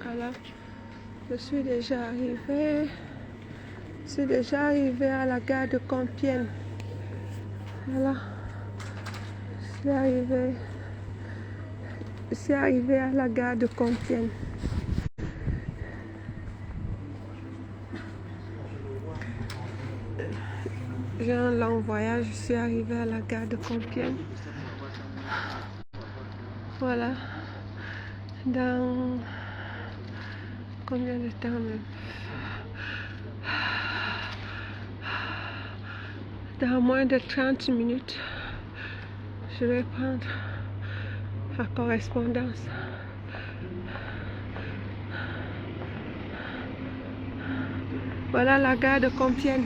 Voilà, je suis déjà arrivée. Je suis déjà arrivée à la gare de Compiègne. Voilà. Je suis arrivée à la gare de Compiègne. J'ai un long voyage, je suis arrivée à la gare de Compiègne. Voilà. Dans combien de temps même? Dans moins de 30 minutes, je vais prendre la correspondance. Voilà la gare de Compiègne.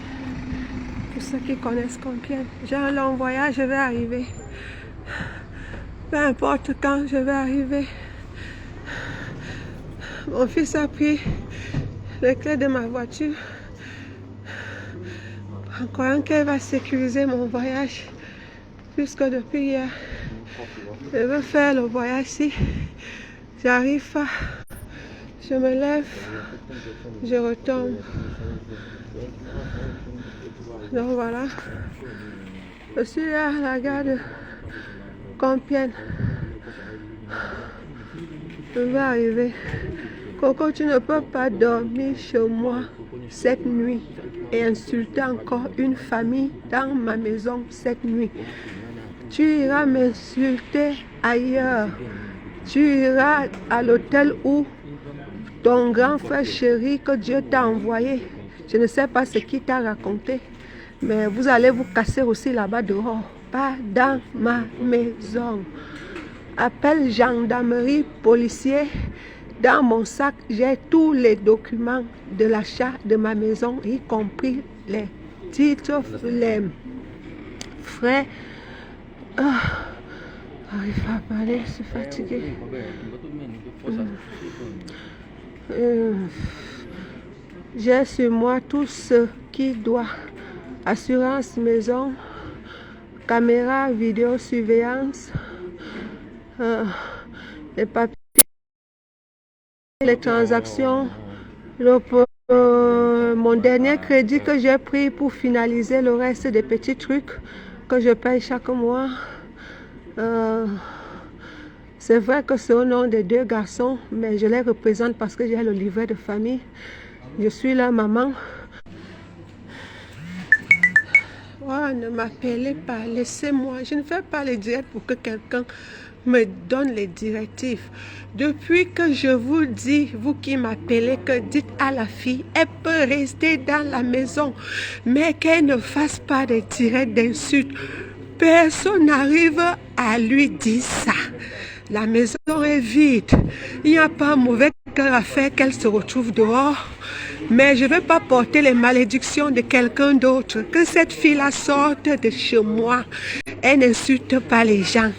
Pour ceux qui connaissent Compiègne. J'ai un long voyage, je vais arriver. Peu importe quand, je vais arriver. Mon fils a pris les clés de ma voiture en croyant qu'elle va sécuriser mon voyage. Puisque depuis hier, je veux faire le voyage. Si j'arrive pas, je me lève, je retombe. Donc voilà, je suis à la gare de Compiègne. Je vais arriver. Coco, tu ne peux pas dormir chez moi cette nuit et insulter encore une famille dans ma maison cette nuit. Tu iras m'insulter ailleurs. Tu iras à l'hôtel où ton grand frère chéri que Dieu t'a envoyé. Je ne sais pas ce qu'il t'a raconté, mais vous allez vous casser aussi là-bas dehors, pas dans ma maison. Appelle gendarmerie, policier. Dans mon sac, j'ai tous les documents de l'achat de ma maison, y compris les titres, les frais. J'arrive à parler, je suis fatiguée. J'ai sur moi tout ce qui doit. Assurance maison, caméra, vidéosurveillance, les papiers, les transactions, mon dernier crédit que j'ai pris pour finaliser le reste des petits trucs que je paye chaque mois. C'est vrai que c'est au nom des deux garçons, mais je les représente parce que j'ai le livret de famille. Je suis leur maman. Oh, ne m'appelez pas, laissez-moi. Je ne fais pas les directs pour que quelqu'un me donne les directives. Depuis que je vous dis, vous qui m'appelez, que dites à la fille, elle peut rester dans la maison, mais qu'elle ne fasse pas de directs d'insultes. Personne n'arrive à lui dire ça. La maison est vide. Il n'y a pas un mauvais cœur à faire qu'elle se retrouve dehors. Mais je ne vais pas porter les malédictions de quelqu'un d'autre. Que cette fille-là sorte de chez moi. Elle n'insulte pas les gens.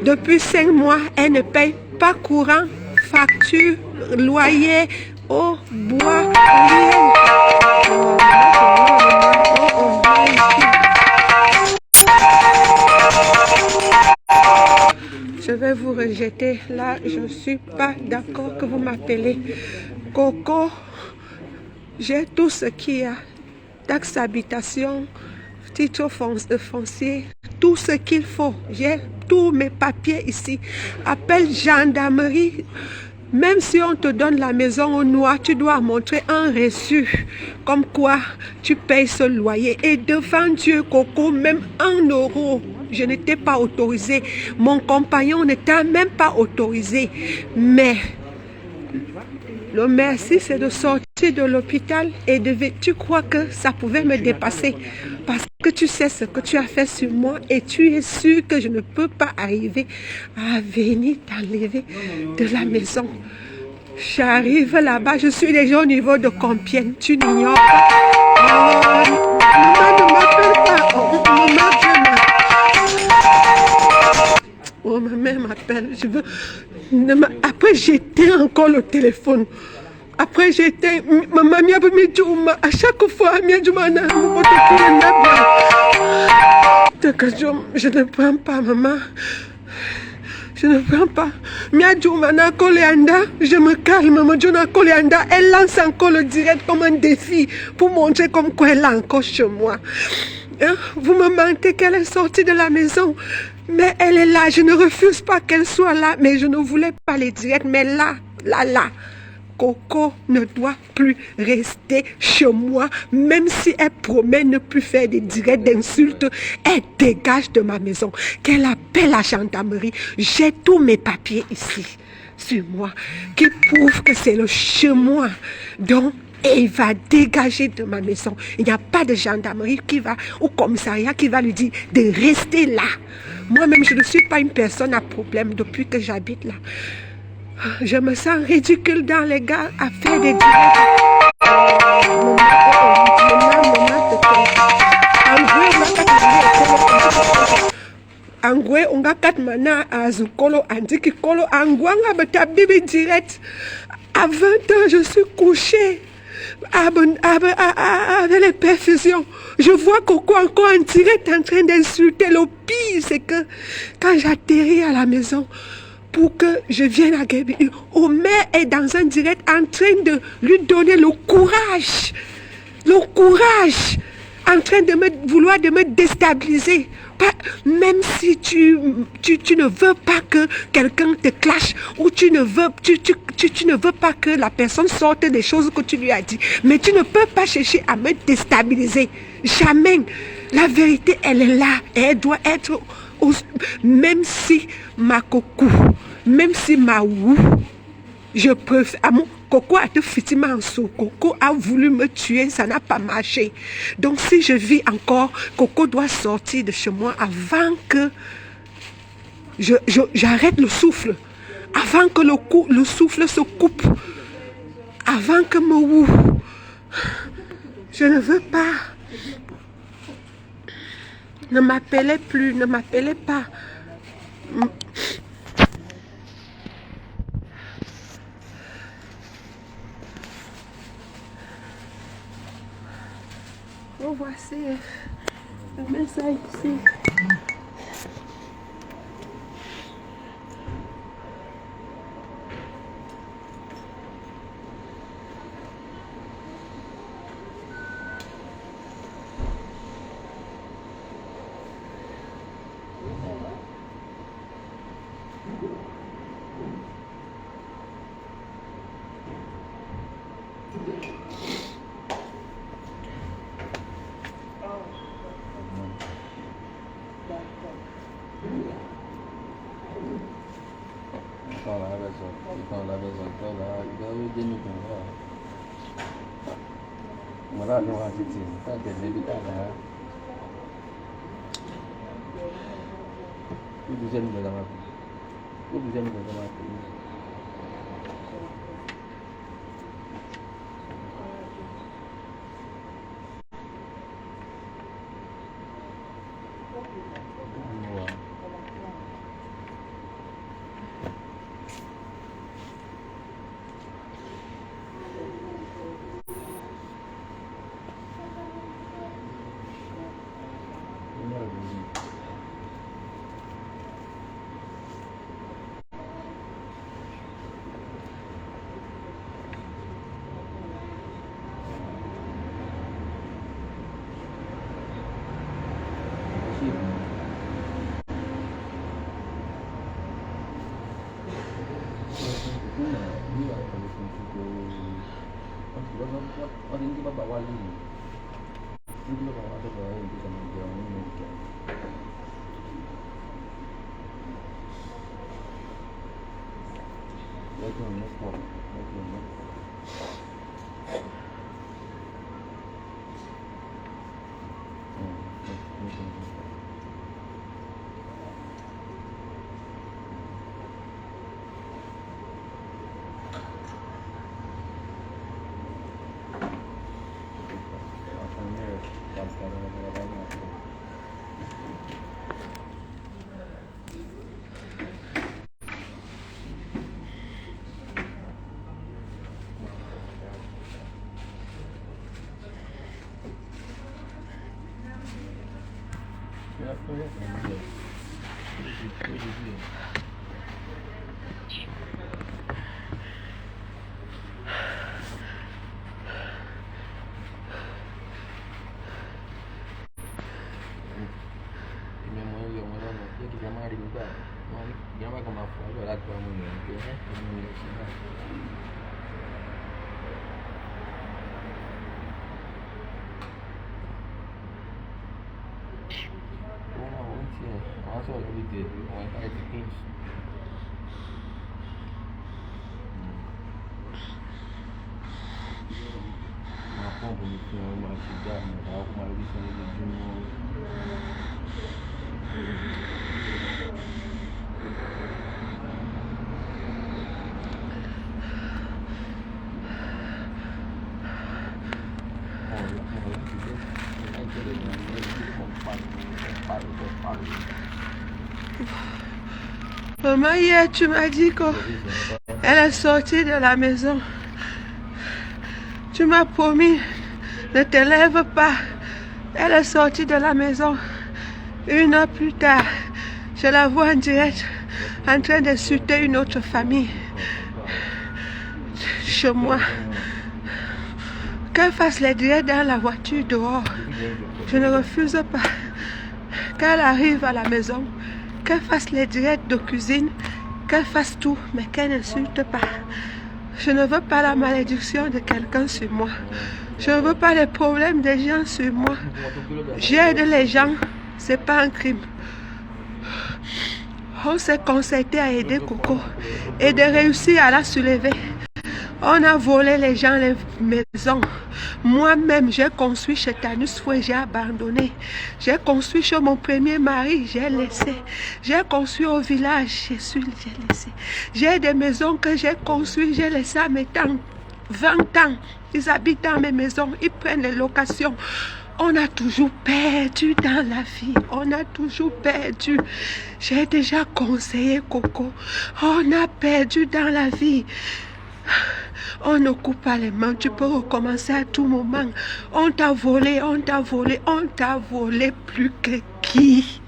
Depuis 5 mois, elle ne paye pas courant, facture, loyer, eau, bois, rien. Je vais vous rejeter. Là, je ne suis pas d'accord que vous m'appelez. Coco, j'ai tout ce qu'il y a. Taxe d'habitation, titre foncier, tout ce qu'il faut. J'ai tous mes papiers ici. Appelle gendarmerie. Même si on te donne la maison au noir, tu dois montrer un reçu. Comme quoi, tu payes ce loyer. Et devant Dieu, Coco, même 1 euro. Je n'étais pas autorisée. Mon compagnon n'était même pas autorisé. Mais le merci, c'est de sortir de l'hôpital et tu crois que ça pouvait me dépasser. Parce que tu sais ce que tu as fait sur moi et tu es sûr que je ne peux pas arriver à venir t'enlever de la maison. J'arrive là-bas, je suis déjà au niveau de Compiègne. Tu n'ignores pas. Ne m'appelle pas. Ma mère m'appelle. Après, j'éteins encore le téléphone. Après, j'étais, maman, à chaque fois, je ne prends pas, maman. Je ne prends pas. Je me calme, elle lance encore le direct comme un défi pour montrer comme quoi elle est encore chez moi. Hein? Vous me mentez qu'elle est sortie de la maison. Mais elle est là. Je ne refuse pas qu'elle soit là. Mais je ne voulais pas les directs. Mais là. Coco ne doit plus rester chez moi, même si elle promet ne plus faire des directs d'insultes. Elle dégage de ma maison. Qu'elle appelle la gendarmerie. J'ai tous mes papiers ici, sur moi, qui prouvent que c'est le chez moi. Donc, et il va dégager de ma maison. Il n'y a pas de gendarmerie qui va, ou commissariat qui va lui dire de rester là. Moi-même, je ne suis pas une personne à problème depuis que j'habite là. Je me sens ridicule dans les gars à faire des directs. Angwe unga katmana azukolo andiki kolo angwanga betabibi direct. À 20 ans, je suis couchée avec les perfusions. Je vois Coco encore en direct en train d'insulter. Le pire, c'est que quand j'atterris à la maison, pour que je vienne à Gabi, Omer est dans un direct en train de lui donner le courage, en train de vouloir de me déstabiliser. Même si tu ne veux pas que quelqu'un te clash, ou tu ne veux pas que la personne sorte des choses que tu lui as dit, mais tu ne peux pas chercher à me déstabiliser. Jamais. La vérité, elle est là, et elle doit être... Même si ma coco, même si ma wou, je préfère. Coco a te fitima en sous. Coco a voulu me tuer, ça n'a pas marché. Donc si je vis encore, Coco doit sortir de chez moi avant que j'arrête le souffle. Avant que le souffle se coupe. Avant que me wou. Je ne veux pas. Ne m'appelez plus, ne m'appelez pas. Oh, voici. Je mets ça ici. Maman, hier, tu m'as dit qu'elle est sortie de la maison. Tu m'as promis, ne te lève pas. Elle est sortie de la maison. 1 heure plus tard, je la vois en direct en train d'insulter une autre famille. Chez moi. Qu'elle fasse les directs dans la voiture dehors. Je ne refuse pas. Qu'elle arrive à la maison, qu'elle fasse les directs de cuisine, qu'elle fasse tout, mais qu'elle n'insulte pas. Je ne veux pas la malédiction de quelqu'un sur moi. Je ne veux pas les problèmes des gens sur moi. J'aide les gens, c'est pas un crime. On s'est concerté à aider Coco et de réussir à la soulever. On a volé les gens, les maisons. Moi-même, j'ai construit chez Tanus Fouet, j'ai abandonné. J'ai construit chez mon premier mari, j'ai laissé. J'ai construit au village, j'ai laissé. J'ai des maisons que j'ai construites, j'ai laissé à mes tantes. 20 ans, ils habitent dans mes maisons, ils prennent les locations. On a toujours perdu dans la vie. On a toujours perdu. J'ai déjà conseillé Coco. On a perdu dans la vie. On ne coupe pas les mains, tu peux recommencer à tout moment. On t'a volé, on t'a volé, on t'a volé plus que qui?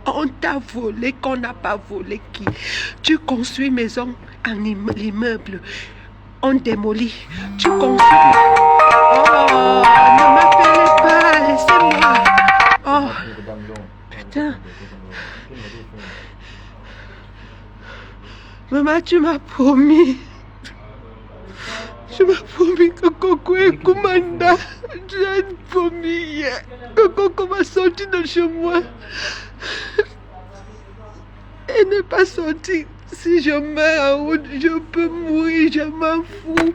On t'a volé qu'on n'a pas volé qui? Tu construis maison en immeuble, on démolit. Tu construis... Oh, ne m'appelez pas, laissez-moi. Oh, putain. Maman, tu m'as promis. Tu m'as promis que Coco est commandant. Tu as promis hier que Coco va sortir de chez moi. Elle n'est pas sortie. Si je meurs en route, je peux mourir, je m'en fous.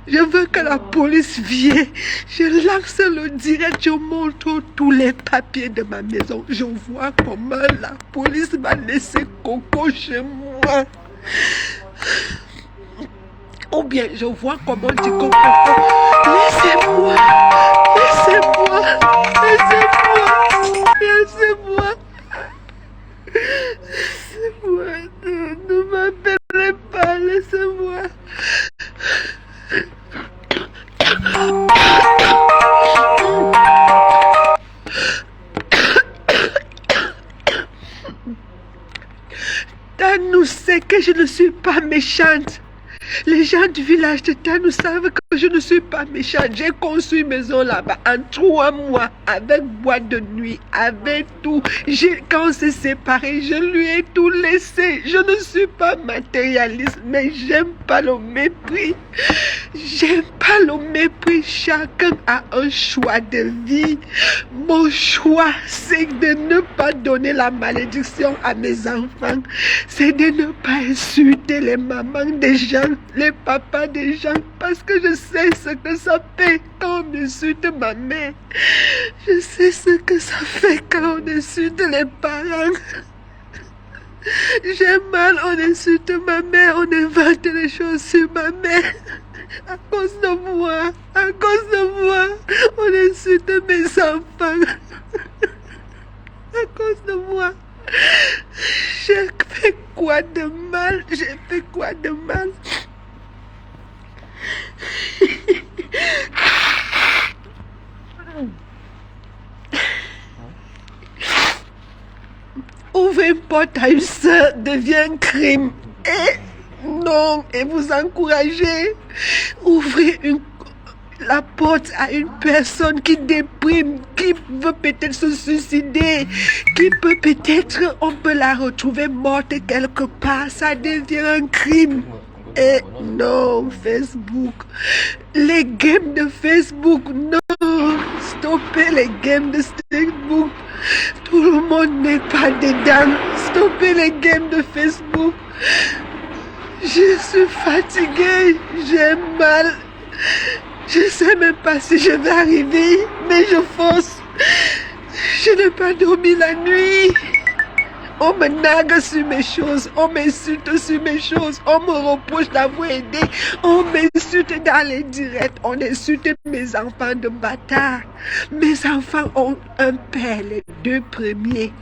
Je veux que la police vienne. Je lance le direct, je montre tous les papiers de ma maison. Je vois comment la police va laisser Coco chez moi. Ou bien je vois comment tu comprends. Laissez-moi, laissez-moi, laissez-moi, laissez-moi. Laissez-moi, ne m'appelez pas, laissez-moi. Tanou sait que je ne suis pas méchante. Les gens du village de Tanou savent que je ne suis pas méchante. J'ai construit une maison là-bas en 3 mois, avec boîte de nuit, avec tout. Quand on s'est séparés, je lui ai tout laissé. Je ne suis pas matérialiste, mais j'aime pas le mépris. J'aime pas le mépris. Chacun a un choix de vie. Mon choix, c'est de ne pas donner la malédiction à mes enfants. C'est de ne pas insulter les mamans des gens, les papas des gens, parce que je sais ce que ça fait quand on insulte ma mère. Je sais ce que ça fait quand on insulte les parents. J'ai mal, on insulte ma mère, on invente les choses sur ma mère. À cause de moi, on insulte mes enfants. À cause de moi. J'ai fait quoi de mal? J'ai fait quoi de mal? Ouvrir une porte à une sœur devient un crime. Et non, et vous encouragez. Ouvrir la porte à une personne qui déprime, qui veut peut-être se suicider, qui peut peut-être, on peut la retrouver morte quelque part, ça devient un crime. Et non, Facebook, les games de Facebook, non, stoppez les games de Facebook, tout le monde n'est pas dedans, stoppez les games de Facebook. Je suis fatiguée, j'ai mal. Je ne sais même pas si je vais arriver, mais je force. Je n'ai pas dormi la nuit. On me nague sur mes choses, on m'insulte sur mes choses, on me reproche d'avoir aidé, on m'insulte dans les directs, on insulte mes enfants de bâtards. Mes enfants ont un père, les deux premiers.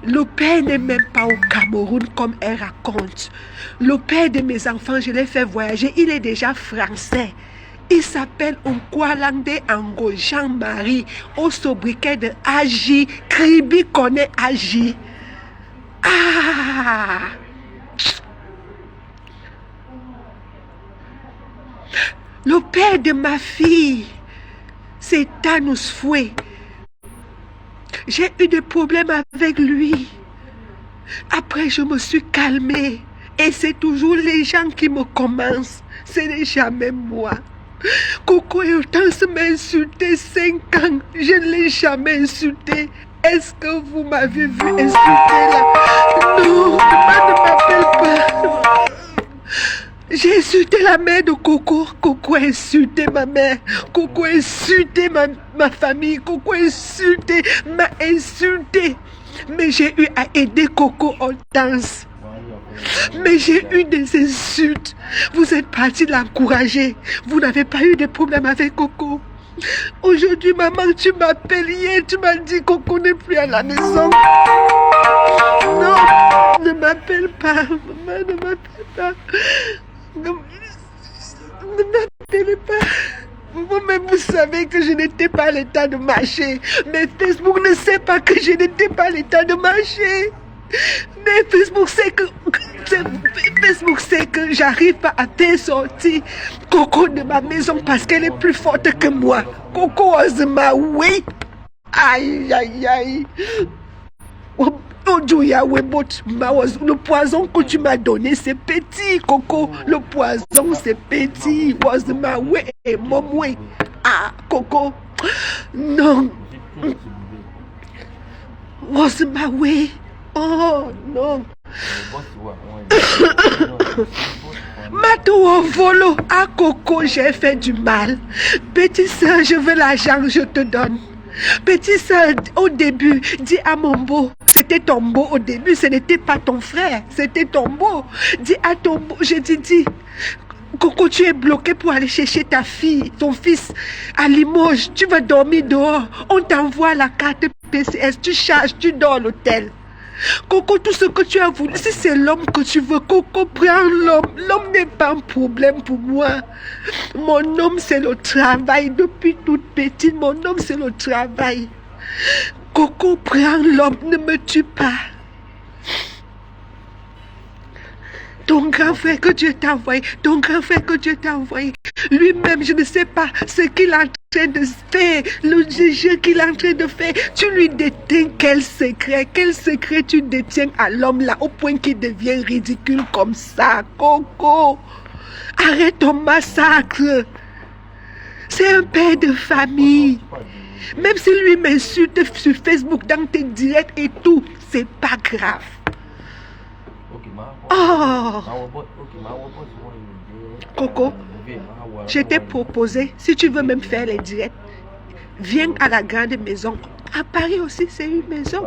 Le père n'est même pas au Cameroun comme elle raconte. Le père de mes enfants, je l'ai fait voyager, il est déjà français. Il s'appelle Nkwalande Ango Jean-Marie, au sobriquet de Agi. Kribi connaît Agi. Ah! Le père de ma fille, c'est Thanos Foué. J'ai eu des problèmes avec lui. Après, je me suis calmée. Et c'est toujours les gens qui me commencent. Ce n'est jamais moi. Coco et Hortense m'a insulté 5 ans. Je ne l'ai jamais insulté. Est-ce que vous m'avez vu insulter là? Non, ne m'appelle pas. J'ai insulté la mère de Coco. Coco a insulté ma mère. Coco a insulté ma famille. Coco m'a insulté. Mais j'ai eu à aider Coco Hortense. Mais j'ai eu des insultes. Vous êtes parti l'encourager. Vous n'avez pas eu de problème avec Coco. Aujourd'hui, maman, tu m'appelles hier. Tu m'as dit que Coco n'est plus à la maison. Non, ne m'appelle pas. Maman, ne m'appelle pas. Ne m'appelle pas. Vous-même, vous savez que je n'étais pas à l'état de marcher. Mais Facebook ne sait pas que je n'étais pas à l'état de marcher. Mais Facebook sait que j'arrive pas à faire sortir Coco de ma maison parce qu'elle est plus forte que moi. Coco ose ma oui. Aïe aïe aïe. Le poison que tu m'as donné, c'est petit, Coco. Le poison, c'est petit. Was ma oui et mon oui. Ah, Coco. Non. Was ma oui. Oh non. Matou au volo. À Coco, j'ai fait du mal. Petite soeur, je veux l'argent, je te donne. Petite soeur, au début, dis à mon beau, c'était ton beau au début, ce n'était pas ton frère, c'était ton beau. Dis à ton beau, je te dis, Coco, tu es bloqué pour aller chercher ta fille, ton fils à Limoges. Tu vas dormir dehors. On t'envoie la carte PCS, tu charges, tu dors à l'hôtel. Coco, tout ce que tu as voulu, si c'est l'homme que tu veux, Coco, prends l'homme. L'homme n'est pas un problème pour moi. Mon homme, c'est le travail. Depuis toute petite, mon homme, c'est le travail. Coco, prends l'homme, ne me tue pas. Ton grand frère que Dieu t'a envoyé, lui-même, je ne sais pas ce qu'il est en train de faire, le jeu qu'il est en train de faire. Tu lui détiens quel secret tu détiens à l'homme là, au point qu'il devient ridicule comme ça. Coco, arrête ton massacre. C'est un père de famille. Même si lui m'insulte sur Facebook, dans tes directs et tout, c'est pas grave. Oh, Coco, je t'ai proposé, si tu veux même faire les directs, viens à la grande maison. À Paris aussi, c'est une maison.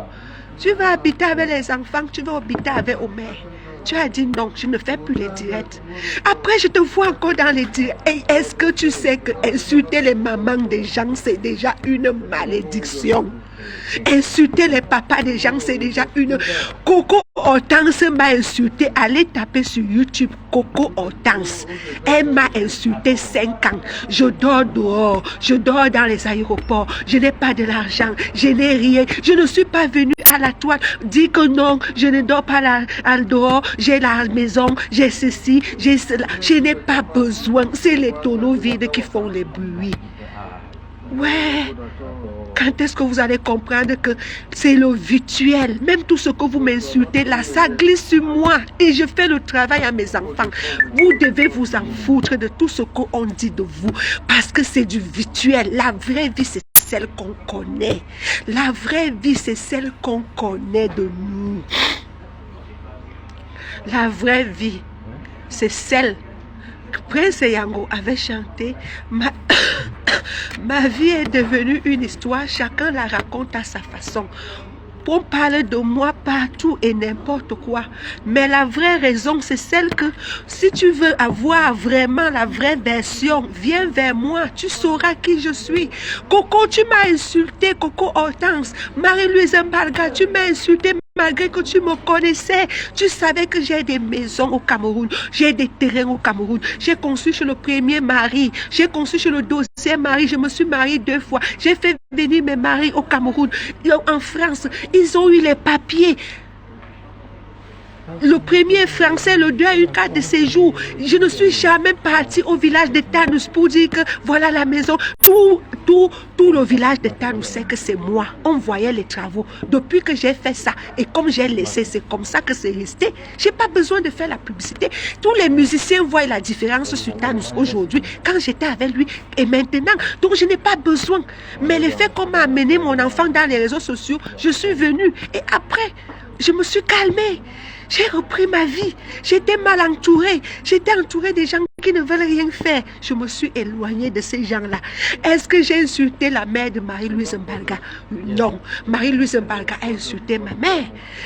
Tu vas habiter avec les enfants, tu vas habiter avec Omer. Tu as dit non, je ne fais plus les directs. Après, je te vois encore dans les directs. Et est-ce que tu sais que insulter les mamans des gens, c'est déjà une malédiction? Insulter les papas des gens, c'est déjà une... Coco Hortense m'a insulté. Allez taper sur YouTube Coco Hortense. Elle m'a insulté 5 ans. Je dors dehors. Je dors dans les aéroports. Je n'ai pas de l'argent. Je n'ai rien. Je ne suis pas venue à la toile dire que non, je ne dors pas dehors. J'ai la maison. J'ai ceci. J'ai cela. Je n'ai pas besoin. C'est les tonneaux vides qui font les bruits. Ouais. Quand est-ce que vous allez comprendre que c'est le virtuel? Même tout ce que vous m'insultez là, ça glisse sur moi. Et je fais le travail à mes enfants. Vous devez vous en foutre de tout ce qu'on dit de vous. Parce que c'est du virtuel. La vraie vie, c'est celle qu'on connaît. La vraie vie, c'est celle qu'on connaît de nous. La vraie vie, c'est celle que Prince Yango avait chanté. Ma vie est devenue une histoire, chacun la raconte à sa façon. On parle de moi partout et n'importe quoi. Mais la vraie raison, c'est celle que si tu veux avoir vraiment la vraie version, viens vers moi, tu sauras qui je suis. Coco, tu m'as insulté, Coco Hortense. Marie-Louise Mbalga, tu m'as insulté. Malgré que tu me connaissais, tu savais que j'ai des maisons au Cameroun, j'ai des terrains au Cameroun, j'ai conçu chez le premier mari, j'ai conçu chez le deuxième mari, je me suis mariée 2 fois, j'ai fait venir mes maris au Cameroun, en France, ils ont eu les papiers. Le premier est français, le 2 a eu 4 de séjour. Je ne suis jamais partie au village de Tanous pour dire que voilà la maison. Tout le village de Tanous sait que c'est moi. On voyait les travaux. Depuis que j'ai fait ça et comme j'ai laissé, c'est comme ça que c'est resté. Je n'ai pas besoin de faire la publicité. Tous les musiciens voient la différence sur Tanous aujourd'hui quand j'étais avec lui et maintenant. Donc je n'ai pas besoin. Mais le fait qu'on m'a amené mon enfant dans les réseaux sociaux, je suis venue et après, je me suis calmée. J'ai repris ma vie. J'étais mal entourée. J'étais entourée des gens qui ne veulent rien faire. Je me suis éloignée de ces gens-là. Est-ce que j'ai insulté la mère de Marie-Louise Mbalga? Non. Marie-Louise Mbalga a insulté ma mère,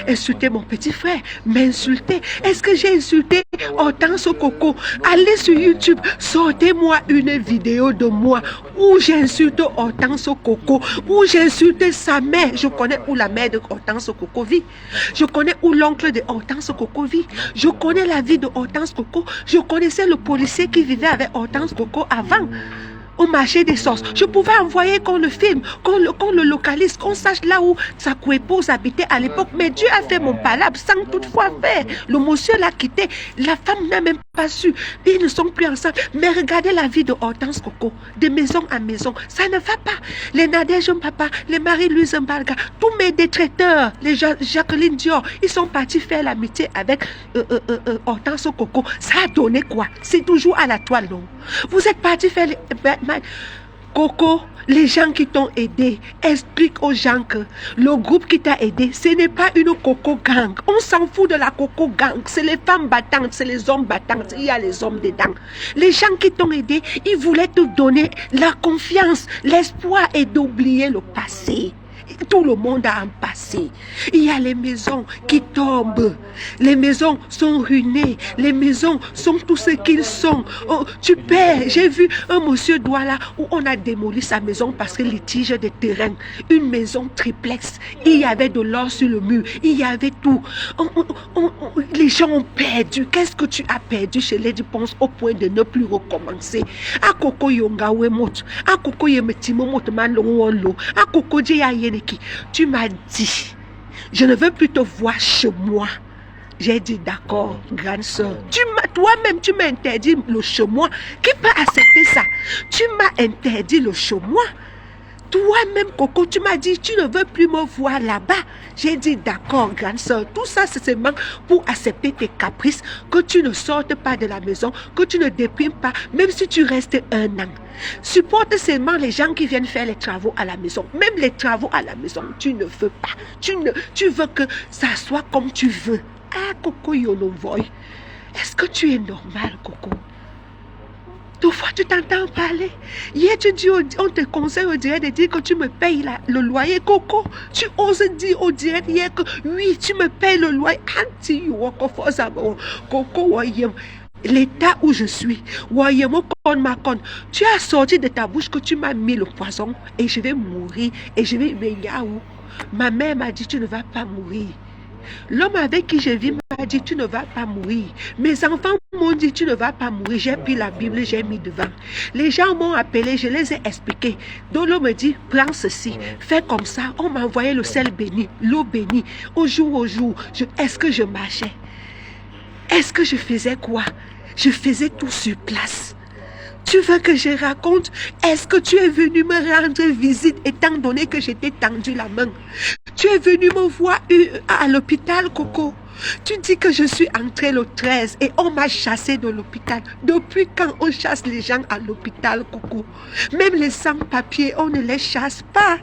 insulté mon petit frère, m'a insulté. Est-ce que j'ai insulté Hortense Coco? Allez sur YouTube, sortez-moi une vidéo de moi où j'insulte Hortense Coco, où j'insulte sa mère. Je connais où la mère de Hortense Coco vit. Je connais où l'oncle de Hortense Coco vit. Je connais la vie de Hortense Coco. Je connaissais le policier qui vivait avec Hortense Coco avant. Au marché des sources. Je pouvais envoyer qu'on le filme, qu'on le localise, qu'on sache là où sa coépouse habitait à l'époque. Mais Dieu a fait mon palabre sans toutefois faire. Le monsieur l'a quitté. La femme n'a même pas su. Ils ne sont plus ensemble. Mais regardez la vie de Hortense Coco. De maison à maison. Ça ne va pas. Les Nadège Papa, les Marie-Louise Mbalga, tous mes détraiteurs, les Jacqueline Dior, ils sont partis faire l'amitié avec Hortense Coco. Ça a donné quoi? C'est toujours à la toile, non? Vous êtes partis faire Coco, les gens qui t'ont aidé, explique aux gens que le groupe qui t'a aidé, ce n'est pas une Coco gang. On s'en fout de la Coco gang. C'est les femmes battantes, c'est les hommes battants. Il y a les hommes dedans. Les gens qui t'ont aidé, ils voulaient te donner la confiance, l'espoir et d'oublier le passé. Tout le monde a un passé. Il y a les maisons qui tombent. Les maisons sont ruinées. Les maisons sont tout ce qu'ils sont. Oh, tu perds. J'ai vu un monsieur Douala où on a démoli sa maison parce que litige de terrain. Une maison triplex. Il y avait de l'or sur le mur. Il y avait tout. Les gens ont perdu. Qu'est-ce que tu as perdu chez Lady Ponce au point de ne plus recommencer? A Koko Yonga Wemot. A Koko Yemetimo Motman Longo. A Koko Jeyayeneki. Tu m'as dit, je ne veux plus te voir chez moi. J'ai dit d'accord, grande soeur. Toi-même, tu m'as interdit le chez moi. Qui peut accepter ça? Tu m'as interdit le chez moi. Toi-même, Coco, tu m'as dit, tu ne veux plus me voir là-bas. J'ai dit, d'accord, grande soeur. Tout ça, c'est seulement pour accepter tes caprices, que tu ne sortes pas de la maison, que tu ne déprimes pas, même si tu restes 1 an. Supporte seulement les gens qui viennent faire les travaux à la maison. Même les travaux à la maison, tu ne veux pas. Tu veux que ça soit comme tu veux. Ah, Coco Yonovoy, est-ce que tu es normal, Coco? 2 fois tu t'entends parler. Hier tu dis, on te conseille au direct de dire que tu me payes le loyer, Coco. Tu oses dire au direct hier que oui, tu me payes le loyer. Coco, l'état où je suis, tu as sorti de ta bouche que tu m'as mis le poison et je vais mourir et je vais me où. Ma mère m'a dit tu ne vas pas mourir. L'homme avec qui je vis m'a dit, tu ne vas pas mourir. Mes enfants m'ont dit, tu ne vas pas mourir. J'ai pris la Bible, j'ai mis devant. Les gens m'ont appelé, je les ai expliqués. Donc l'homme me dit, prends ceci, fais comme ça. On m'a envoyé le sel béni, l'eau bénie. Au jour, est-ce que je marchais? Est-ce que je faisais quoi? Je faisais tout sur place. Tu veux que je raconte? Est-ce que tu es venu me rendre visite étant donné que je t'ai tendu la main? Tu es venu me voir à l'hôpital, Coco. Tu dis que je suis entrée le 13 et on m'a chassé de l'hôpital. Depuis quand on chasse les gens à l'hôpital, Coco? Même les sans-papiers, on ne les chasse pas.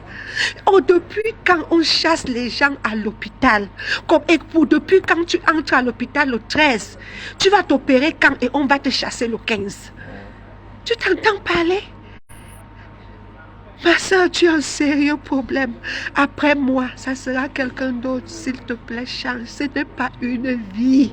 Oh, depuis quand on chasse les gens à l'hôpital? Depuis quand tu entres à l'hôpital le 13, tu vas t'opérer quand et on va te chasser le 15? Tu t'entends parler? Ma soeur, tu as un sérieux problème. Après moi, ça sera quelqu'un d'autre. S'il te plaît, change. Ce n'est pas une vie.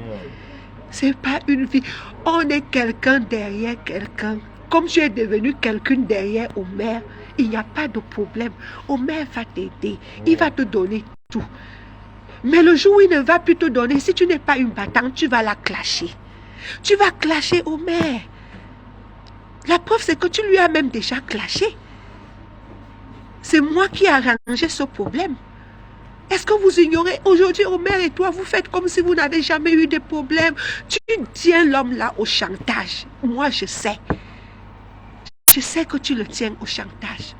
Ce n'est pas une vie. On est quelqu'un derrière quelqu'un. Comme tu es devenu quelqu'un derrière Omer, il n'y a pas de problème. Omer va t'aider. Il va te donner tout. Mais le jour où il ne va plus te donner, si tu n'es pas une battante, tu vas la clasher. Tu vas clasher Omer. La preuve, c'est que tu lui as même déjà clashé. C'est moi qui ai arrangé ce problème. Est-ce que vous ignorez? Aujourd'hui, Omer et toi, vous faites comme si vous n'avez jamais eu de problème. Tu tiens l'homme là au chantage. Moi, je sais. Je sais que tu le tiens au chantage.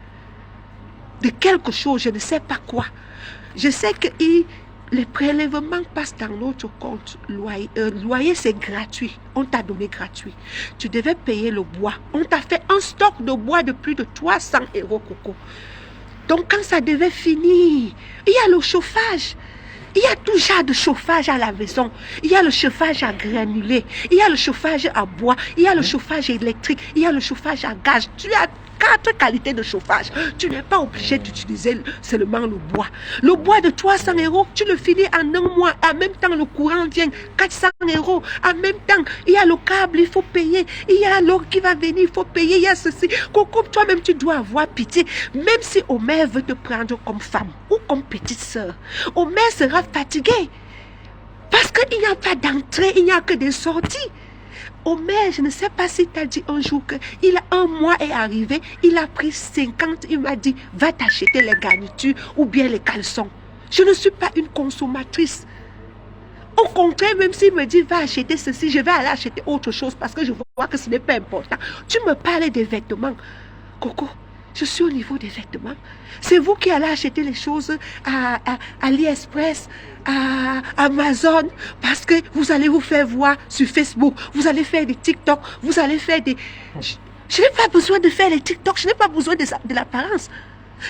De quelque chose, je ne sais pas quoi. Je sais que les prélèvements passent dans notre compte loyer. Loyer, c'est gratuit. On t'a donné gratuit. Tu devais payer le bois. On t'a fait un stock de bois de plus de 300 €, Coco. Donc, quand ça devait finir, il y a le chauffage. Il y a tout genre de chauffage à la maison. Il y a le chauffage à granulés. Il y a le chauffage à bois. Il y a le chauffage électrique. Il y a le chauffage à gaz. Tu as 4 qualités de chauffage. Tu n'es pas obligé d'utiliser seulement le bois. Le bois de 300 €, tu le finis en un mois. En même temps, le courant vient 400 €. En même temps, il y a le câble, il faut payer. Il y a l'eau qui va venir, il faut payer. Il y a ceci. Coco, toi-même, tu dois avoir pitié. Même si Omer veut te prendre comme femme ou comme petite sœur, Omer sera fatigué. Parce qu'il n'y a pas d'entrée, il n'y a que des sorties. Omer, je ne sais pas si tu as dit un jour qu'il a un mois est arrivé, il a pris 50, il m'a dit, va t'acheter les garnitures ou bien les caleçons. Je ne suis pas une consommatrice. Au contraire, même s'il me dit, va acheter ceci, je vais aller acheter autre chose parce que je vois que ce n'est pas important. Tu me parles des vêtements. Coco, je suis au niveau des vêtements. C'est vous qui allez acheter les choses à AliExpress, à Amazon, parce que vous allez vous faire voir sur Facebook, vous allez faire des TikTok, vous allez faire des... Je n'ai pas besoin de faire les TikTok, je n'ai pas besoin de l'apparence.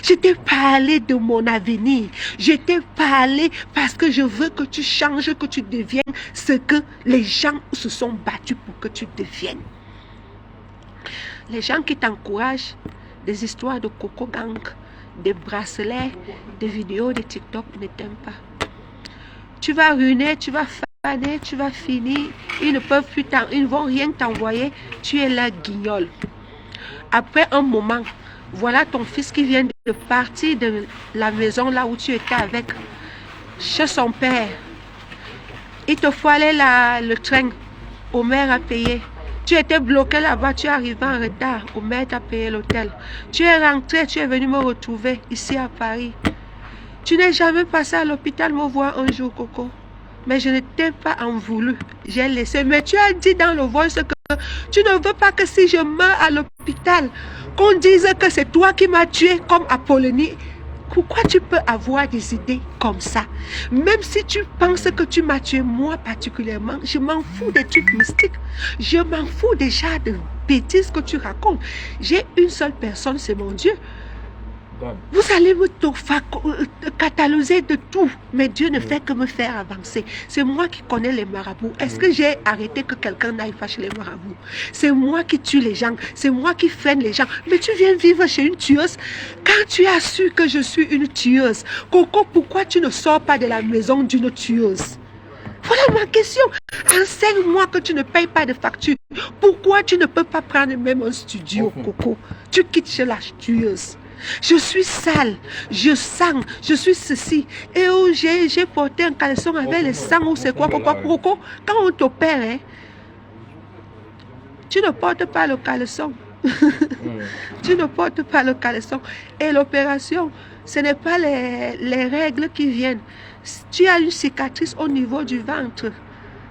Je t'ai parlé de mon avenir. Je t'ai parlé parce que je veux que tu changes, que tu deviennes ce que les gens se sont battus pour que tu deviennes. Les gens qui t'encouragent, des histoires de Coco Gang, des bracelets, des vidéos de TikTok ne t'aiment pas. Tu vas ruiner, tu vas faner, tu vas finir. Ils ne vont rien t'envoyer. Tu es là, guignol. Après un moment, voilà ton fils qui vient de partir de la maison là où tu étais avec, chez son père. Il te faut aller le train. Omer a payé. Tu étais bloqué là-bas, tu es arrivé en retard. Omer t'a payé l'hôtel. Tu es rentré, tu es venu me retrouver ici à Paris. Tu n'es jamais passé à l'hôpital me voir un jour, Coco. Mais je ne t'ai pas en voulu. J'ai laissé. Mais tu as dit dans le voice que tu ne veux pas que si je meurs à l'hôpital, qu'on dise que c'est toi qui m'as tué comme Apollonie. Pourquoi tu peux avoir des idées comme ça? Même si tu penses que tu m'as tué, moi particulièrement, je m'en fous des trucs mystiques. Je m'en fous déjà de bêtises que tu racontes. J'ai une seule personne, c'est mon Dieu. Vous allez me cataloguer de tout, mais Dieu ne fait que me faire avancer. C'est moi qui connais les marabouts. Est-ce que j'ai arrêté que quelqu'un n'aille pas chez les marabouts? C'est moi qui tue les gens, c'est moi qui freine les gens. Mais tu viens vivre chez une tueuse. Quand tu as su que je suis une tueuse, Coco, pourquoi tu ne sors pas de la maison d'une tueuse? Voilà ma question. Enseigne-moi que tu ne payes pas de facture. Pourquoi tu ne peux pas prendre même un studio, Coco? Tu quittes chez la tueuse. Je suis sale, je sens, je suis ceci. Et où j'ai porté un caleçon avec le sang ou c'est quoi. Quand on t'opère, hein, tu ne portes pas le caleçon. Tu ne portes pas le caleçon. Et l'opération, ce n'est pas les règles qui viennent. Tu as une cicatrice au niveau du ventre.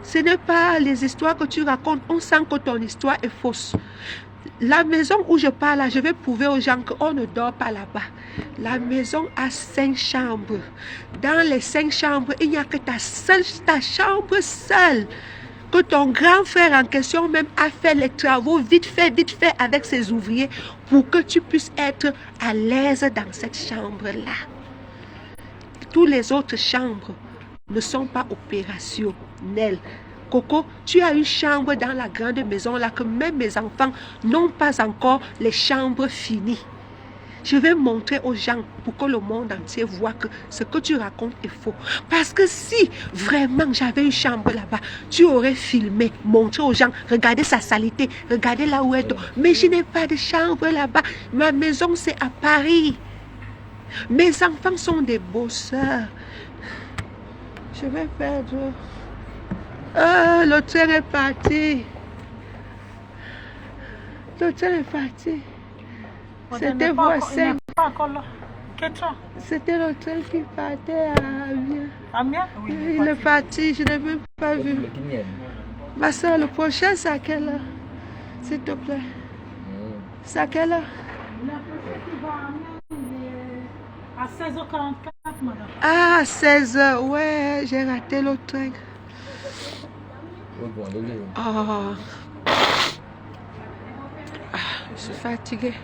Ce n'est pas les histoires que tu racontes. On sent que ton histoire est fausse. La maison où je parle, là, je vais prouver aux gens qu'on ne dort pas là-bas. La maison a 5 chambres. Dans les 5 chambres, il n'y a que ta chambre seule. Que ton grand frère en question même a fait les travaux vite fait avec ses ouvriers pour que tu puisses être à l'aise dans cette chambre-là. Toutes les autres chambres ne sont pas opérationnelles. Coco, tu as une chambre dans la grande maison là que même mes enfants n'ont pas encore les chambres finies. Je vais montrer aux gens pour que le monde entier voit que ce que tu racontes est faux. Parce que si vraiment j'avais une chambre là-bas, tu aurais filmé, montré aux gens, regardez sa saleté, regardez là où elle dort. Mais je n'ai pas de chambre là-bas. Ma maison c'est à Paris. Mes enfants sont des bosseurs. Je vais perdre. Le train est parti. Le train est parti. C'était voisin. C'était le train qui partait à Amiens. Amiens? Oui, il est parti, je n'ai même pas vu. Ma soeur, le prochain, c'est à quelle heure? S'il te plaît. C'est à quelle heure? Le prochain qui va à Amiens, à 16h44, madame. Ah, 16h, ouais, j'ai raté le train. Oh. Je suis fatiguée.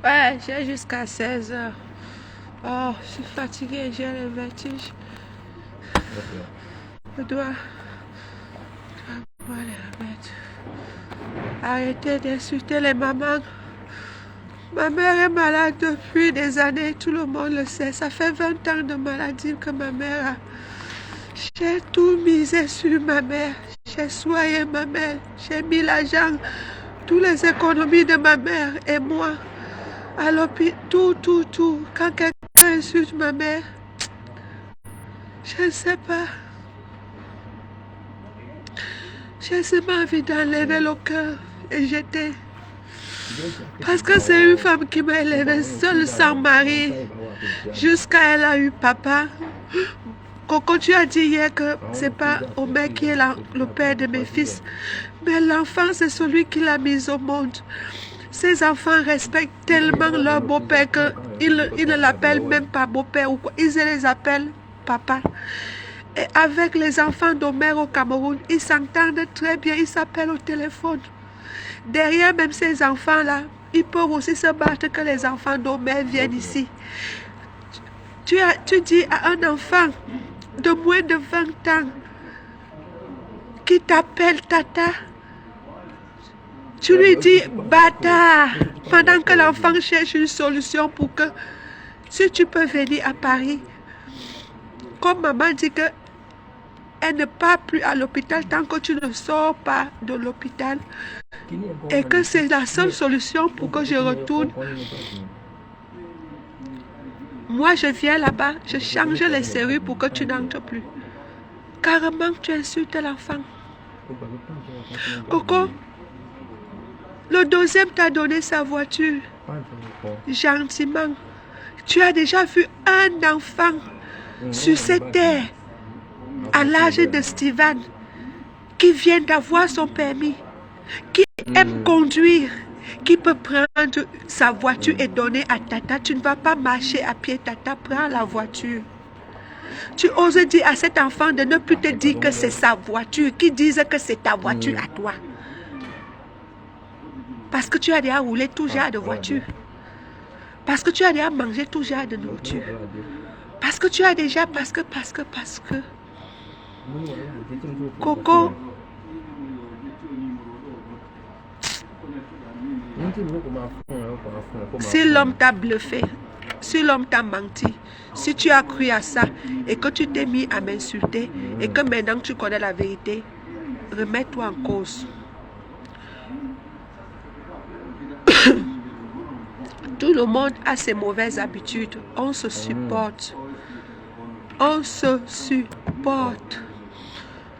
Ouais, j'ai jusqu'à 16h. Oh, je suis fatiguée, j'ai le vertige. Je dois les remettre. Arrêtez d'insulter les mamans. Ma mère est malade depuis des années, tout le monde le sait. Ça fait 20 ans de maladie que ma mère a. J'ai tout misé sur ma mère. J'ai soigné ma mère. J'ai mis l'argent, toutes les économies de ma mère et moi. À l'hôpital, tout. Quand quelqu'un insulte ma mère, je ne sais pas. J'ai seulement envie d'enlever le cœur et jeter. Parce que c'est une femme qui m'a élevée seule, sans mari, jusqu'à elle a eu papa. Coco, tu as dit hier que c'est pas Omer qui est le père de mes fils, mais l'enfant c'est celui qui l'a mis au monde. Ces enfants respectent tellement leur beau-père qu'ils ne l'appellent même pas beau-père ou quoi. Ils les appellent papa. Et avec les enfants d'Omer au Cameroun, ils s'entendent très bien, ils s'appellent au téléphone. Derrière même ces enfants-là, ils peuvent aussi se battre que les enfants d'Omer viennent ici. Tu dis à un enfant de moins de 20 ans qui t'appelle tata, tu lui dis bâtard, pendant que l'enfant cherche une solution pour que, si tu peux venir à Paris, comme maman dit que elle ne part plus à l'hôpital tant que tu ne sors pas de l'hôpital et que c'est la seule solution pour que je retourne. Moi, je viens là-bas, je change les serrures pour que tu n'entres plus. Carrément, tu insultes l'enfant. Coco, le deuxième t'a donné sa voiture. Gentiment. Tu as déjà vu un enfant sur cette terre, à l'âge de Steven, qui vient d'avoir son permis, qui aime conduire, qui peut prendre sa voiture et donner à tata. Tu ne vas pas marcher à pied, tata, prends la voiture. Tu oses dire à cet enfant de ne plus te dire que c'est sa voiture, qui dise que c'est ta voiture à toi. Parce que tu as déjà roulé tout genre de voiture. Parce que tu as déjà mangé tout genre de nourriture. Parce que tu as déjà, parce que. Coco. Si l'homme t'a bluffé, si l'homme t'a menti, si tu as cru à ça et que tu t'es mis à m'insulter et que maintenant tu connais la vérité, remets-toi en cause. Tout le monde a ses mauvaises habitudes. On se supporte. On se supporte.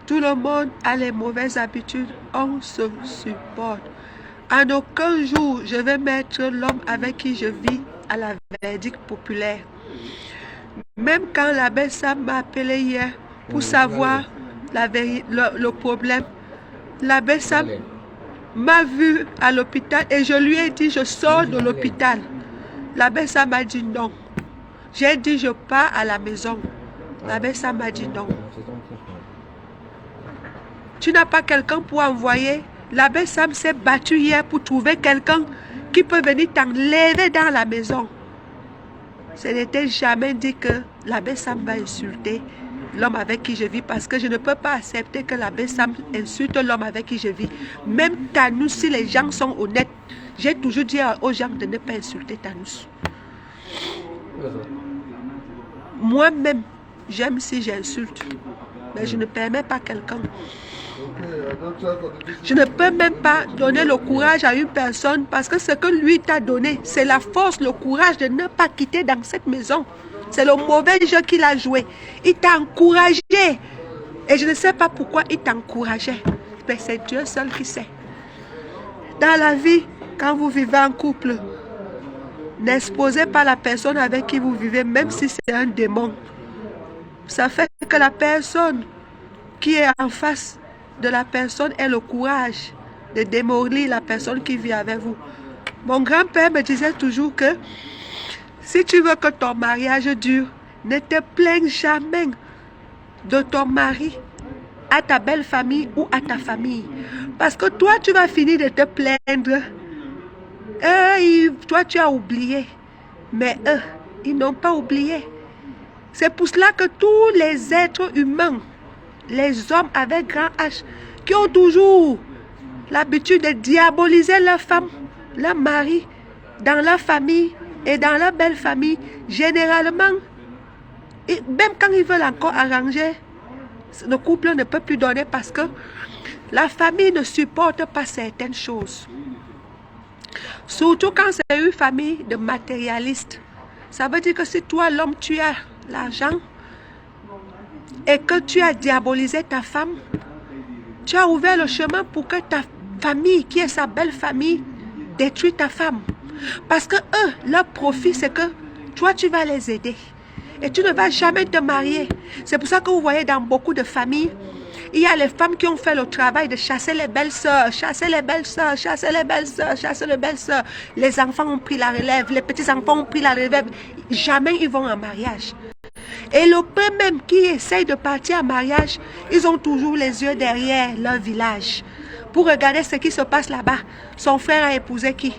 Tout le monde a les mauvaises habitudes. On se supporte. En aucun jour, je vais mettre l'homme avec qui je vis à la verdict populaire. Même quand l'abbé Sam m'a appelé hier pour savoir le problème, l'abbé Sam m'a vu à l'hôpital et je lui ai dit je sors de l'hôpital. L'abbé Sam m'a dit non. J'ai dit je pars à la maison. L'abbé Sam m'a dit non. Tu n'as pas quelqu'un pour envoyer. L'abbé Sam s'est battu hier pour trouver quelqu'un qui peut venir t'enlever dans la maison. Ce n'était jamais dit que l'abbé Sam va insulter l'homme avec qui je vis parce que je ne peux pas accepter que l'abbé Sam insulte l'homme avec qui je vis. Même Tanous, si les gens sont honnêtes, j'ai toujours dit aux gens de ne pas insulter Tanous. Moi-même, j'aime si j'insulte, mais je ne permets pas quelqu'un. Je ne peux même pas donner le courage à une personne parce que ce que lui t'a donné, c'est la force, le courage de ne pas quitter dans cette maison. C'est le mauvais jeu qu'il a joué. Il t'a encouragé. Et je ne sais pas pourquoi il t'a encouragé. Mais c'est Dieu seul qui sait. Dans la vie, quand vous vivez en couple, n'exposez pas la personne avec qui vous vivez, même si c'est un démon. Ça fait que la personne qui est en face de la personne ait le courage de démolir la personne qui vit avec vous. Mon grand-père me disait toujours que si tu veux que ton mariage dure, ne te plains jamais de ton mari à ta belle famille ou à ta famille. Parce que toi, tu vas finir de te plaindre. Toi, tu as oublié. Mais eux, ils n'ont pas oublié. C'est pour cela que tous les êtres humains, les hommes avec grand H, qui ont toujours l'habitude de diaboliser leur femme, leur mari, dans leur famille et dans leur belle famille, généralement, même quand ils veulent encore arranger, le couple ne peut plus donner parce que la famille ne supporte pas certaines choses. Surtout quand c'est une famille de matérialistes. Ça veut dire que si toi, l'homme, tu as l'argent et que tu as diabolisé ta femme, tu as ouvert le chemin pour que ta famille, qui est sa belle famille, détruise ta femme. Parce que eux, leur profit, c'est que toi, tu vas les aider. Et tu ne vas jamais te marier. C'est pour ça que vous voyez dans beaucoup de familles, il y a les femmes qui ont fait le travail de chasser les belles-sœurs, chasser les belles-sœurs, chasser les belles-sœurs, chasser les belles-sœurs. Les enfants ont pris la relève, les petits-enfants ont pris la relève. Jamais ils vont en mariage. Et le peu même qui essaye de partir en mariage, ils ont toujours les yeux derrière leur village pour regarder ce qui se passe là-bas. Son frère a épousé qui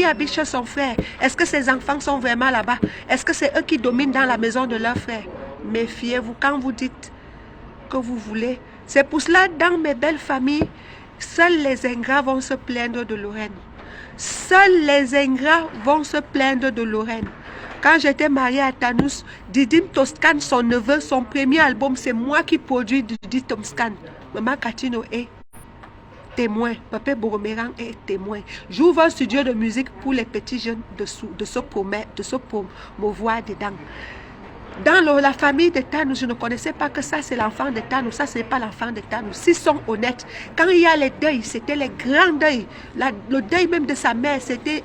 habite chez son frère? Est-ce que ses enfants sont vraiment là-bas? Est-ce que c'est eux qui dominent dans la maison de leur frère? Méfiez-vous quand vous dites que vous voulez. C'est pour cela, dans mes belles familles, seuls les ingrats vont se plaindre de Lorraine. Seuls les ingrats vont se plaindre de Lorraine. Quand j'étais mariée à Tanous, Didi Toscan, son neveu, son premier album, c'est moi qui produis Didi Toscan. Maman Katino est témoin. Papa Boroméran est témoin. J'ouvre un studio de musique pour les petits jeunes de se promouvoir dedans. Dans la famille de Tanous, je ne connaissais pas que ça c'est l'enfant de Tanous, ça c'est pas l'enfant de Tanous. S'ils sont honnêtes, quand il y a les deuils, c'était les grands deuils. Le deuil même de sa mère, c'était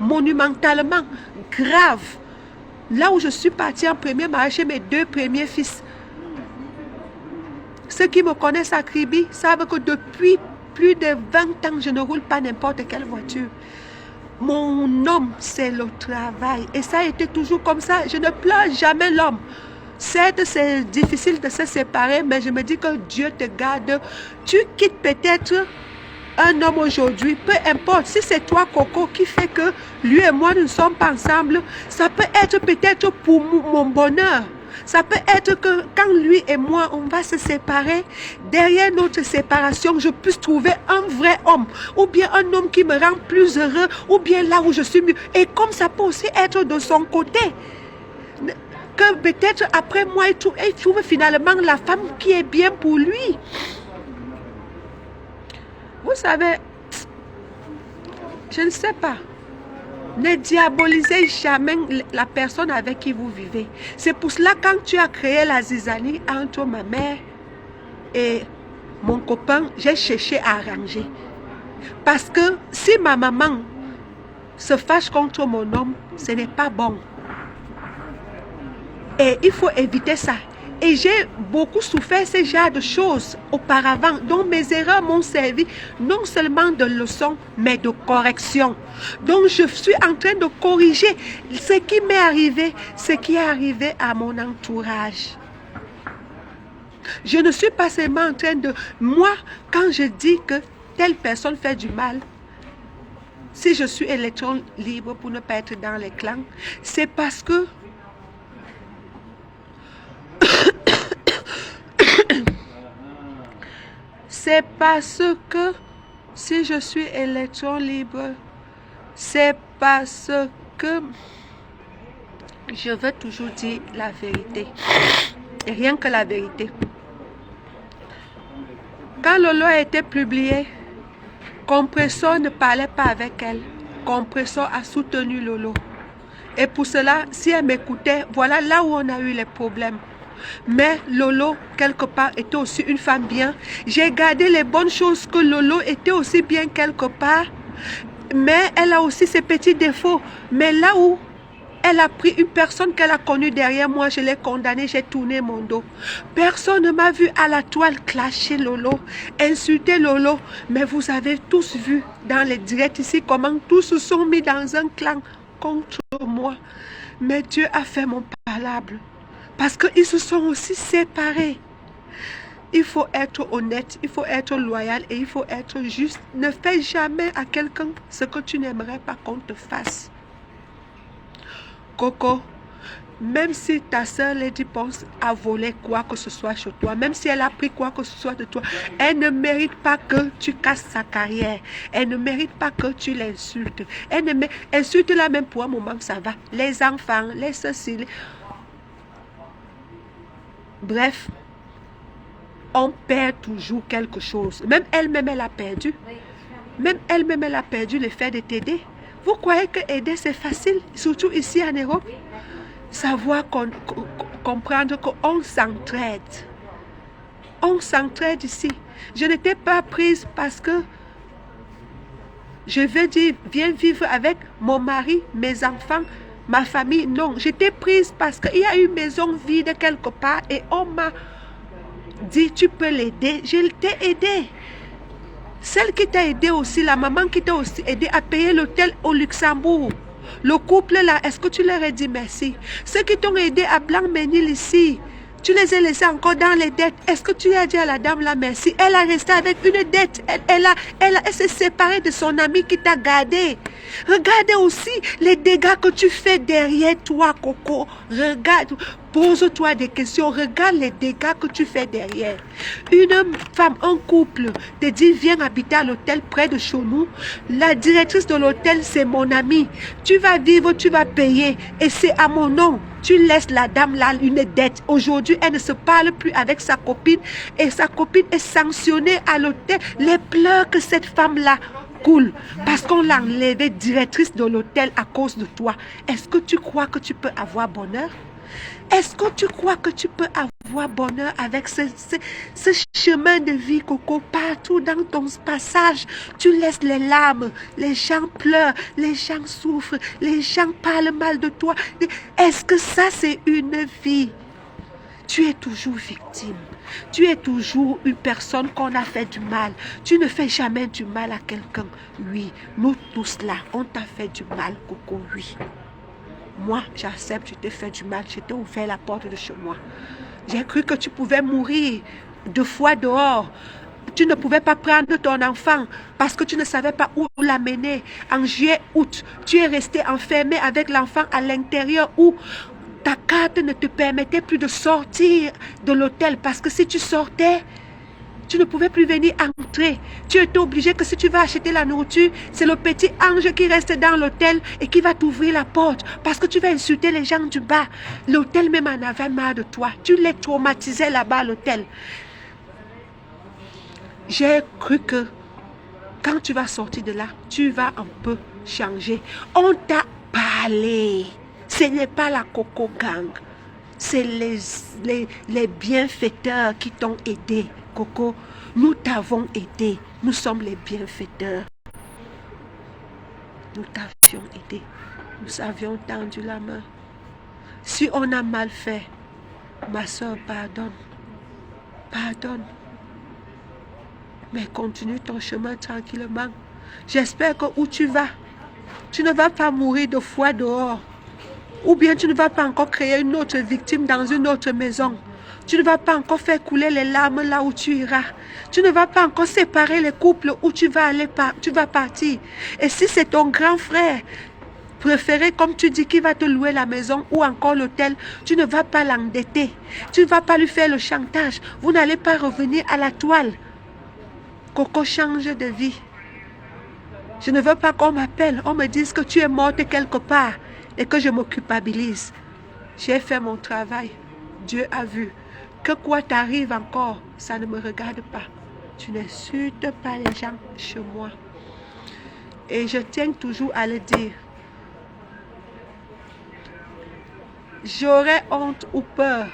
monumentalement grave. Là où je suis partie en premier mariage chez mes deux premiers fils, ceux qui me connaissent à Kribi savent que depuis plus de 20 ans, je ne roule pas n'importe quelle voiture. Mon homme, c'est le travail. Et ça a été toujours comme ça. Je ne pleure jamais l'homme. Certes, c'est difficile de se séparer, mais je me dis que Dieu te garde. Tu quittes peut-être un homme aujourd'hui, peu importe, si c'est toi, Coco, qui fait que lui et moi ne sommes pas ensemble, ça peut être peut-être pour mon bonheur. Ça peut être que quand lui et moi, on va se séparer, derrière notre séparation, je puisse trouver un vrai homme, ou bien un homme qui me rend plus heureux, ou bien là où je suis mieux. Et comme ça peut aussi être de son côté. Que peut-être après moi, il trouve finalement la femme qui est bien pour lui. Vous savez, je ne sais pas. Ne diabolisez jamais la personne avec qui vous vivez. C'est pour cela quand tu as créé la zizanie entre ma mère et mon copain, j'ai cherché à arranger. Parce que si ma maman se fâche contre mon homme, ce n'est pas bon. Et il faut éviter ça. Et j'ai beaucoup souffert ce genre de choses auparavant. Donc mes erreurs m'ont servi non seulement de leçon, mais de correction. Donc je suis en train de corriger ce qui m'est arrivé, ce qui est arrivé à mon entourage. Je ne suis pas seulement en train de... Moi, quand je dis que telle personne fait du mal, si je suis électron libre pour ne pas être dans les clans, c'est parce que c'est parce que si je suis électron libre, c'est parce que je veux toujours dire la vérité. Et rien que la vérité. Quand Lolo a été publié, Compressor ne parlait pas avec elle. Compressor a soutenu Lolo. Et pour cela, si elle m'écoutait, voilà là où on a eu les problèmes. Mais Lolo, quelque part, était aussi une femme bien. J'ai gardé les bonnes choses que Lolo était aussi bien quelque part. Mais elle a aussi ses petits défauts. Mais là où elle a pris une personne qu'elle a connue derrière moi, je l'ai condamnée, j'ai tourné mon dos. Personne ne m'a vu à la toile clasher Lolo, insulter Lolo. Mais vous avez tous vu dans les directs ici comment tous se sont mis dans un clan contre moi. Mais Dieu a fait mon palable. Parce qu'ils se sont aussi séparés. Il faut être honnête, il faut être loyal et il faut être juste. Ne fais jamais à quelqu'un ce que tu n'aimerais pas qu'on te fasse. Coco, même si ta soeur Lady pense à voler quoi que ce soit chez toi, même si elle a pris quoi que ce soit de toi, elle ne mérite pas que tu casses sa carrière. Elle ne mérite pas que tu l'insultes. Insulte-la même pour un moment, ça va. Les enfants, les ceci. Bref, on perd toujours quelque chose. Même elle-même, elle a perdu. Même elle-même, elle a perdu le fait de t'aider. Vous croyez que aider, c'est facile, surtout ici en Europe? Savoir comprendre qu'on s'entraide. On s'entraide ici. Je n'étais pas prise parce que je veux dire, viens vivre avec mon mari, mes enfants, ma famille. Non, j'étais prise parce qu'il y a une maison vide quelque part et on m'a dit, tu peux l'aider. Je t'ai aidé. Celle qui t'a aidé aussi, la maman qui t'a aussi aidé à payer l'hôtel au Luxembourg. Le couple là, est-ce que tu leur as dit merci? Ceux qui t'ont aidé à Blanc-Ménil ici, tu les as laissés encore dans les dettes. Est-ce que tu as dit à la dame là merci? Elle a resté avec une dette. Elle s'est séparée de son ami qui t'a gardé. Regardez aussi les dégâts que tu fais derrière toi, Coco. Regarde, pose-toi des questions. Regarde les dégâts que tu fais derrière. Une femme, un couple, te dit viens habiter à l'hôtel près de chez nous. La directrice de l'hôtel, c'est mon amie. Tu vas vivre, tu vas payer. Et c'est à mon nom. Tu laisses la dame là une dette. Aujourd'hui, elle ne se parle plus avec sa copine. Et sa copine est sanctionnée à l'hôtel. Les pleurs que cette femme-là coule parce qu'on l'a enlevée directrice de l'hôtel à cause de toi. Est-ce que tu crois que tu peux avoir bonheur? Est-ce que tu crois que tu peux avoir bonheur avec ce chemin de vie, Coco? Partout dans ton passage, tu laisses les larmes, les gens pleurent, les gens souffrent, les gens parlent mal de toi. Est-ce que ça, c'est une vie? Tu es toujours victime. Tu es toujours une personne qu'on a fait du mal. Tu ne fais jamais du mal à quelqu'un. Oui, nous tous là, on t'a fait du mal, Coco, oui. Moi, j'accepte, je t'ai fait du mal, je t'ai ouvert la porte de chez moi. J'ai cru que tu pouvais mourir 2 fois dehors. Tu ne pouvais pas prendre ton enfant parce que tu ne savais pas où l'amener. En juillet, août, tu es resté enfermé avec l'enfant à l'intérieur où ta carte ne te permettait plus de sortir de l'hôtel parce que si tu sortais, tu ne pouvais plus venir entrer. Tu étais obligé que si tu vas acheter la nourriture, c'est le petit ange qui reste dans l'hôtel et qui va t'ouvrir la porte parce que tu vas insulter les gens du bas. L'hôtel même en avait marre de toi. Tu les traumatisais là-bas à l'hôtel. J'ai cru que quand tu vas sortir de là, tu vas un peu changer. On t'a parlé. Ce n'est pas la Coco Gang. C'est les bienfaiteurs qui t'ont aidé. Coco, nous t'avons aidé. Nous sommes les bienfaiteurs. Nous t'avions aidé. Nous avions tendu la main. Si on a mal fait, ma soeur, pardonne. Pardonne. Mais continue ton chemin tranquillement. J'espère que où tu vas, tu ne vas pas mourir de froid dehors. Ou bien tu ne vas pas encore créer une autre victime dans une autre maison. Tu ne vas pas encore faire couler les larmes là où tu iras. Tu ne vas pas encore séparer les couples où tu vas aller, tu vas partir. Et si c'est ton grand frère préféré, comme tu dis, qui va te louer la maison ou encore l'hôtel, tu ne vas pas l'endetter. Tu ne vas pas lui faire le chantage. Vous n'allez pas revenir à la toile. Coco, change de vie. Je ne veux pas qu'on m'appelle, on me dise que tu es morte quelque part et que je me culpabilise. J'ai fait mon travail. Dieu a vu. Que quoi t'arrive encore, ça ne me regarde pas. Tu n'insultes pas les gens chez moi. Et je tiens toujours à le dire. J'aurais honte ou peur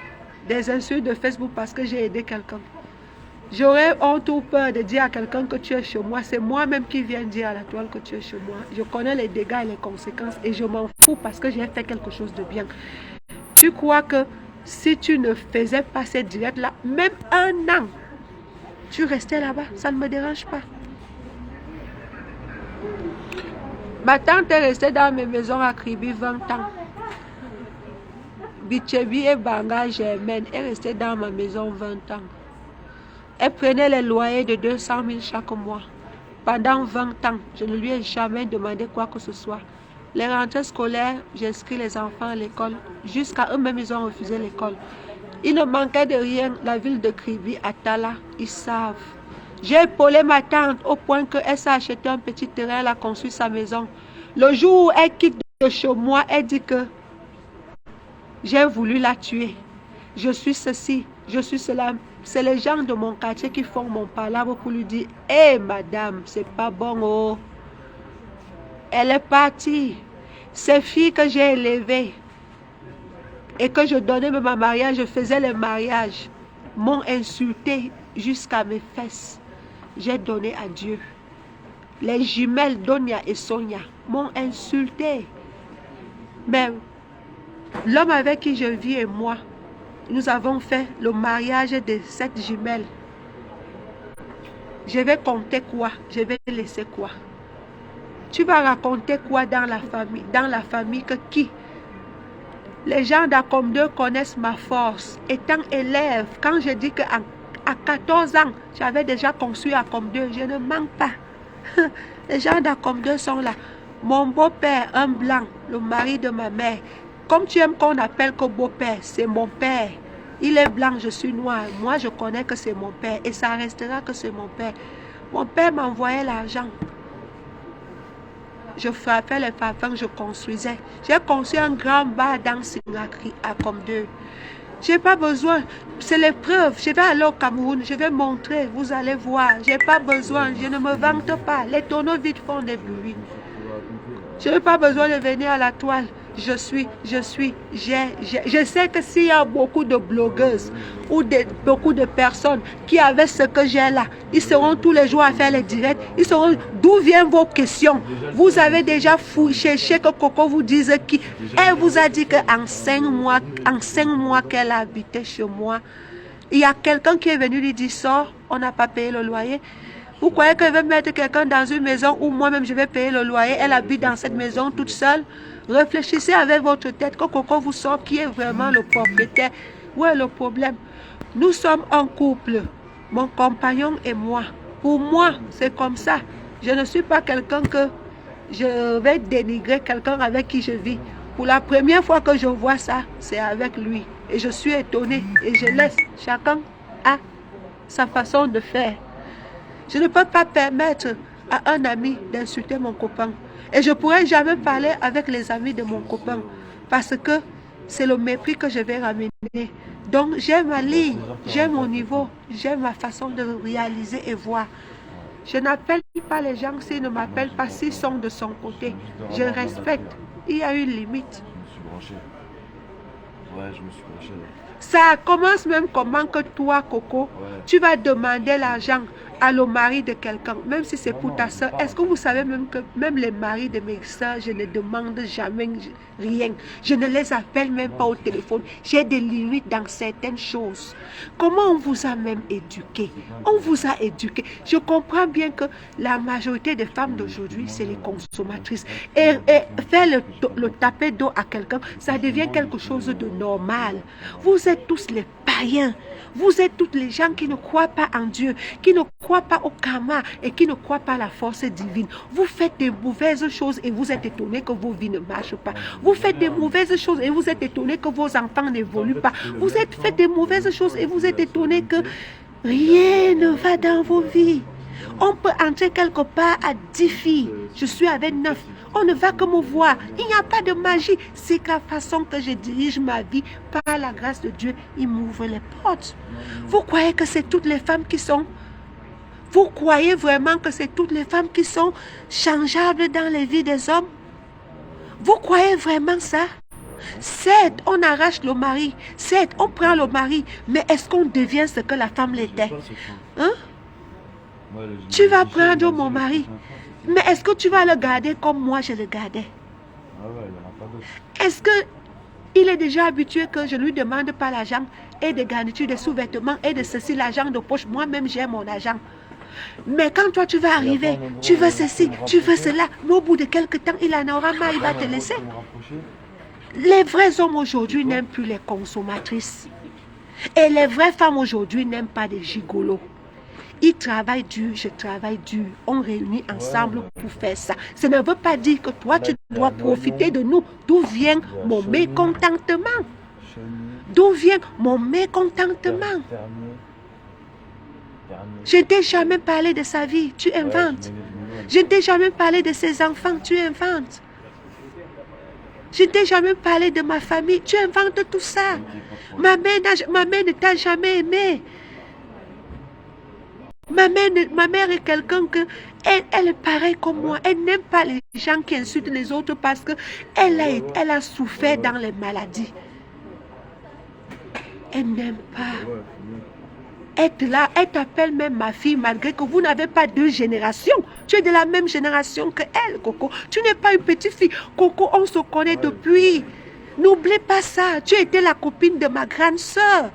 des insultes de Facebook parce que j'ai aidé quelqu'un. J'aurais honte ou peur de dire à quelqu'un que tu es chez moi. C'est moi-même qui viens dire à la toile que tu es chez moi. Je connais les dégâts et les conséquences et je m'en fous parce que j'ai fait quelque chose de bien. Tu crois que si tu ne faisais pas cette direct-là, même un an, tu restais là-bas, ça ne me dérange pas. Ma tante est restée dans mes maisons à Kribi 20 ans. Bichebi et Banga Germaine est restée dans ma maison 20 ans. Elle prenait les loyers de 200 000 chaque mois. Pendant 20 ans, je ne lui ai jamais demandé quoi que ce soit. Les rentrées scolaires, j'inscris les enfants à l'école. Jusqu'à eux-mêmes, ils ont refusé l'école. Il ne manquait de rien. La ville de Kribi, Atala, ils savent. J'ai épaulé ma tante au point qu'elle s'est acheté un petit terrain, elle a construit sa maison. Le jour où elle quitte de chez moi, elle dit que j'ai voulu la tuer. Je suis ceci, je suis cela. C'est les gens de mon quartier qui font mon palabre pour lui dire « Hé, madame, c'est pas bon, oh. » Elle est partie. Ces filles que j'ai élevées et que je donnais même à mariage, je faisais les mariages, m'ont insulté jusqu'à mes fesses. J'ai donné à Dieu. Les jumelles Donia et Sonia m'ont insulté. Mais l'homme avec qui je vis et moi, nous avons fait le mariage de cette jumelle. Je vais compter quoi? Je vais laisser quoi? Tu vas raconter quoi dans la famille? Dans la famille que qui? Les gens d'Acom 2 connaissent ma force. Étant élève, quand je dis qu'à 14 ans, j'avais déjà construit Acom 2, je ne manque pas. Les gens d'Acom 2 sont là. Mon beau-père, un blanc, le mari de ma mère. Comme tu aimes qu'on appelle que beau-père, c'est mon père. Il est blanc, je suis noir. Moi, je connais que c'est mon père et ça restera que c'est mon père. Mon père m'envoyait l'argent. Je frappais les parfums, je construisais. J'ai construit un grand bar dans Singakri à Comme 2. Je n'ai pas besoin, c'est les preuves. Je vais aller au Cameroun, je vais montrer, vous allez voir. Je n'ai pas besoin, je ne me vante pas. Les tonneaux vides font des bruits. Je n'ai pas besoin de venir à la toile. Je sais que s'il y a beaucoup de blogueuses ou beaucoup de personnes qui avaient ce que j'ai là, ils seront tous les jours à faire les directs. Ils seront d'où viennent vos questions. Vous avez déjà cherché que Coco vous dise qui. Elle vous a dit qu'en 5 mois qu'elle a habité chez moi, il y a quelqu'un qui est venu lui dire sort, on n'a pas payé le loyer. Vous croyez qu'elle veut mettre quelqu'un dans une maison où moi-même je vais payer le loyer? Elle habite dans cette maison toute seule. Réfléchissez avec votre tête que Coco vous sort qui est vraiment le propriétaire. Où est le problème? Nous sommes un couple. mon compagnon et moi. Pour moi, c'est comme ça. Je ne suis pas quelqu'un que je vais dénigrer, quelqu'un avec qui je vis. Pour la première fois que je vois ça, c'est avec lui. Et je suis étonnée et je laisse. Chacun a sa façon de faire. Je ne peux pas permettre à un ami d'insulter mon copain. Et je ne pourrai jamais parler avec les amis de mon copain. Parce que c'est le mépris que je vais ramener. Donc j'ai ma ligne, j'ai mon niveau, j'ai ma façon de réaliser et voir. Je n'appelle pas les gens s'ils ne m'appellent pas, s'ils sont de son côté. Je respecte. Il y a une limite. Ouais, je me suis branché. Ça commence même comment que toi, Coco, tu vas demander l'argent à le mari de quelqu'un, même si c'est pour ta soeur. Est-ce que vous savez même que même les maris de mes soeurs, je ne demande jamais rien. Je ne les appelle même pas au téléphone. J'ai des limites dans certaines choses. Comment on vous a même éduqué? On vous a éduqué. Je comprends bien que la majorité des femmes d'aujourd'hui, c'est les consommatrices. Et faire le taper d'eau à quelqu'un, ça devient quelque chose de normal. Vous êtes tous les païens. Vous êtes tous les gens qui ne croient pas en Dieu, qui ne croient pas au karma et qui ne croient pas à la force divine. Vous faites des mauvaises choses et vous êtes étonnés que vos vies ne marchent pas. Vous faites des mauvaises choses et vous êtes étonnés que vos enfants n'évoluent pas. Vous faites des mauvaises choses et vous êtes étonnés que rien ne va dans vos vies. On peut entrer quelque part à 10 filles. Je suis avec 9. On ne va que me voir. Il n'y a pas de magie. C'est la façon que je dirige ma vie. Par la grâce de Dieu, il m'ouvre les portes. Vous croyez que c'est toutes les femmes qui sont... Vous croyez vraiment que c'est toutes les femmes qui sont changeables dans les vies des hommes? Vous croyez vraiment ça? Certes, on arrache le mari. Certes, on prend le mari. Mais est-ce qu'on devient ce que la femme l'était? Hein? Tu vas prendre mon mari. Mais est-ce que tu vas le garder comme moi je le gardais? Est-ce qu'il est déjà habitué que je ne lui demande pas l'argent et des garnitures, des sous-vêtements et de ceci, l'argent de poche? Moi-même, j'ai mon argent. Mais quand toi, tu vas arriver, tu veux ceci, tu veux cela, mais au bout de quelques temps, il en aura marre, il va te laisser. Les vrais hommes aujourd'hui n'aiment plus les consommatrices. Et les vraies femmes aujourd'hui n'aiment pas des gigolos. Ils travaillent dur, je travaille dur. On réunit ensemble pour faire ça. Ça ne veut pas dire que toi, tu dois profiter de nous. D'où vient mon mécontentement? D'où vient mon mécontentement? Je ne t'ai jamais parlé de sa vie, tu inventes. Je ne t'ai jamais parlé de ses enfants, tu inventes. Je ne t'ai jamais parlé de ma famille, tu inventes tout ça. Ma mère ne t'a jamais aimé. Ma mère est quelqu'un que elle est pareille comme moi. Elle n'aime pas les gens qui insultent les autres parce que elle a souffert dans les maladies. Elle n'aime pas être là. Elle t'appelle même ma fille malgré que vous n'avez pas deux générations. Tu es de la même génération que elle, Coco. Tu n'es pas une petite fille. Coco, on se connaît depuis. N'oublie pas ça. Tu étais la copine de ma grande soeur.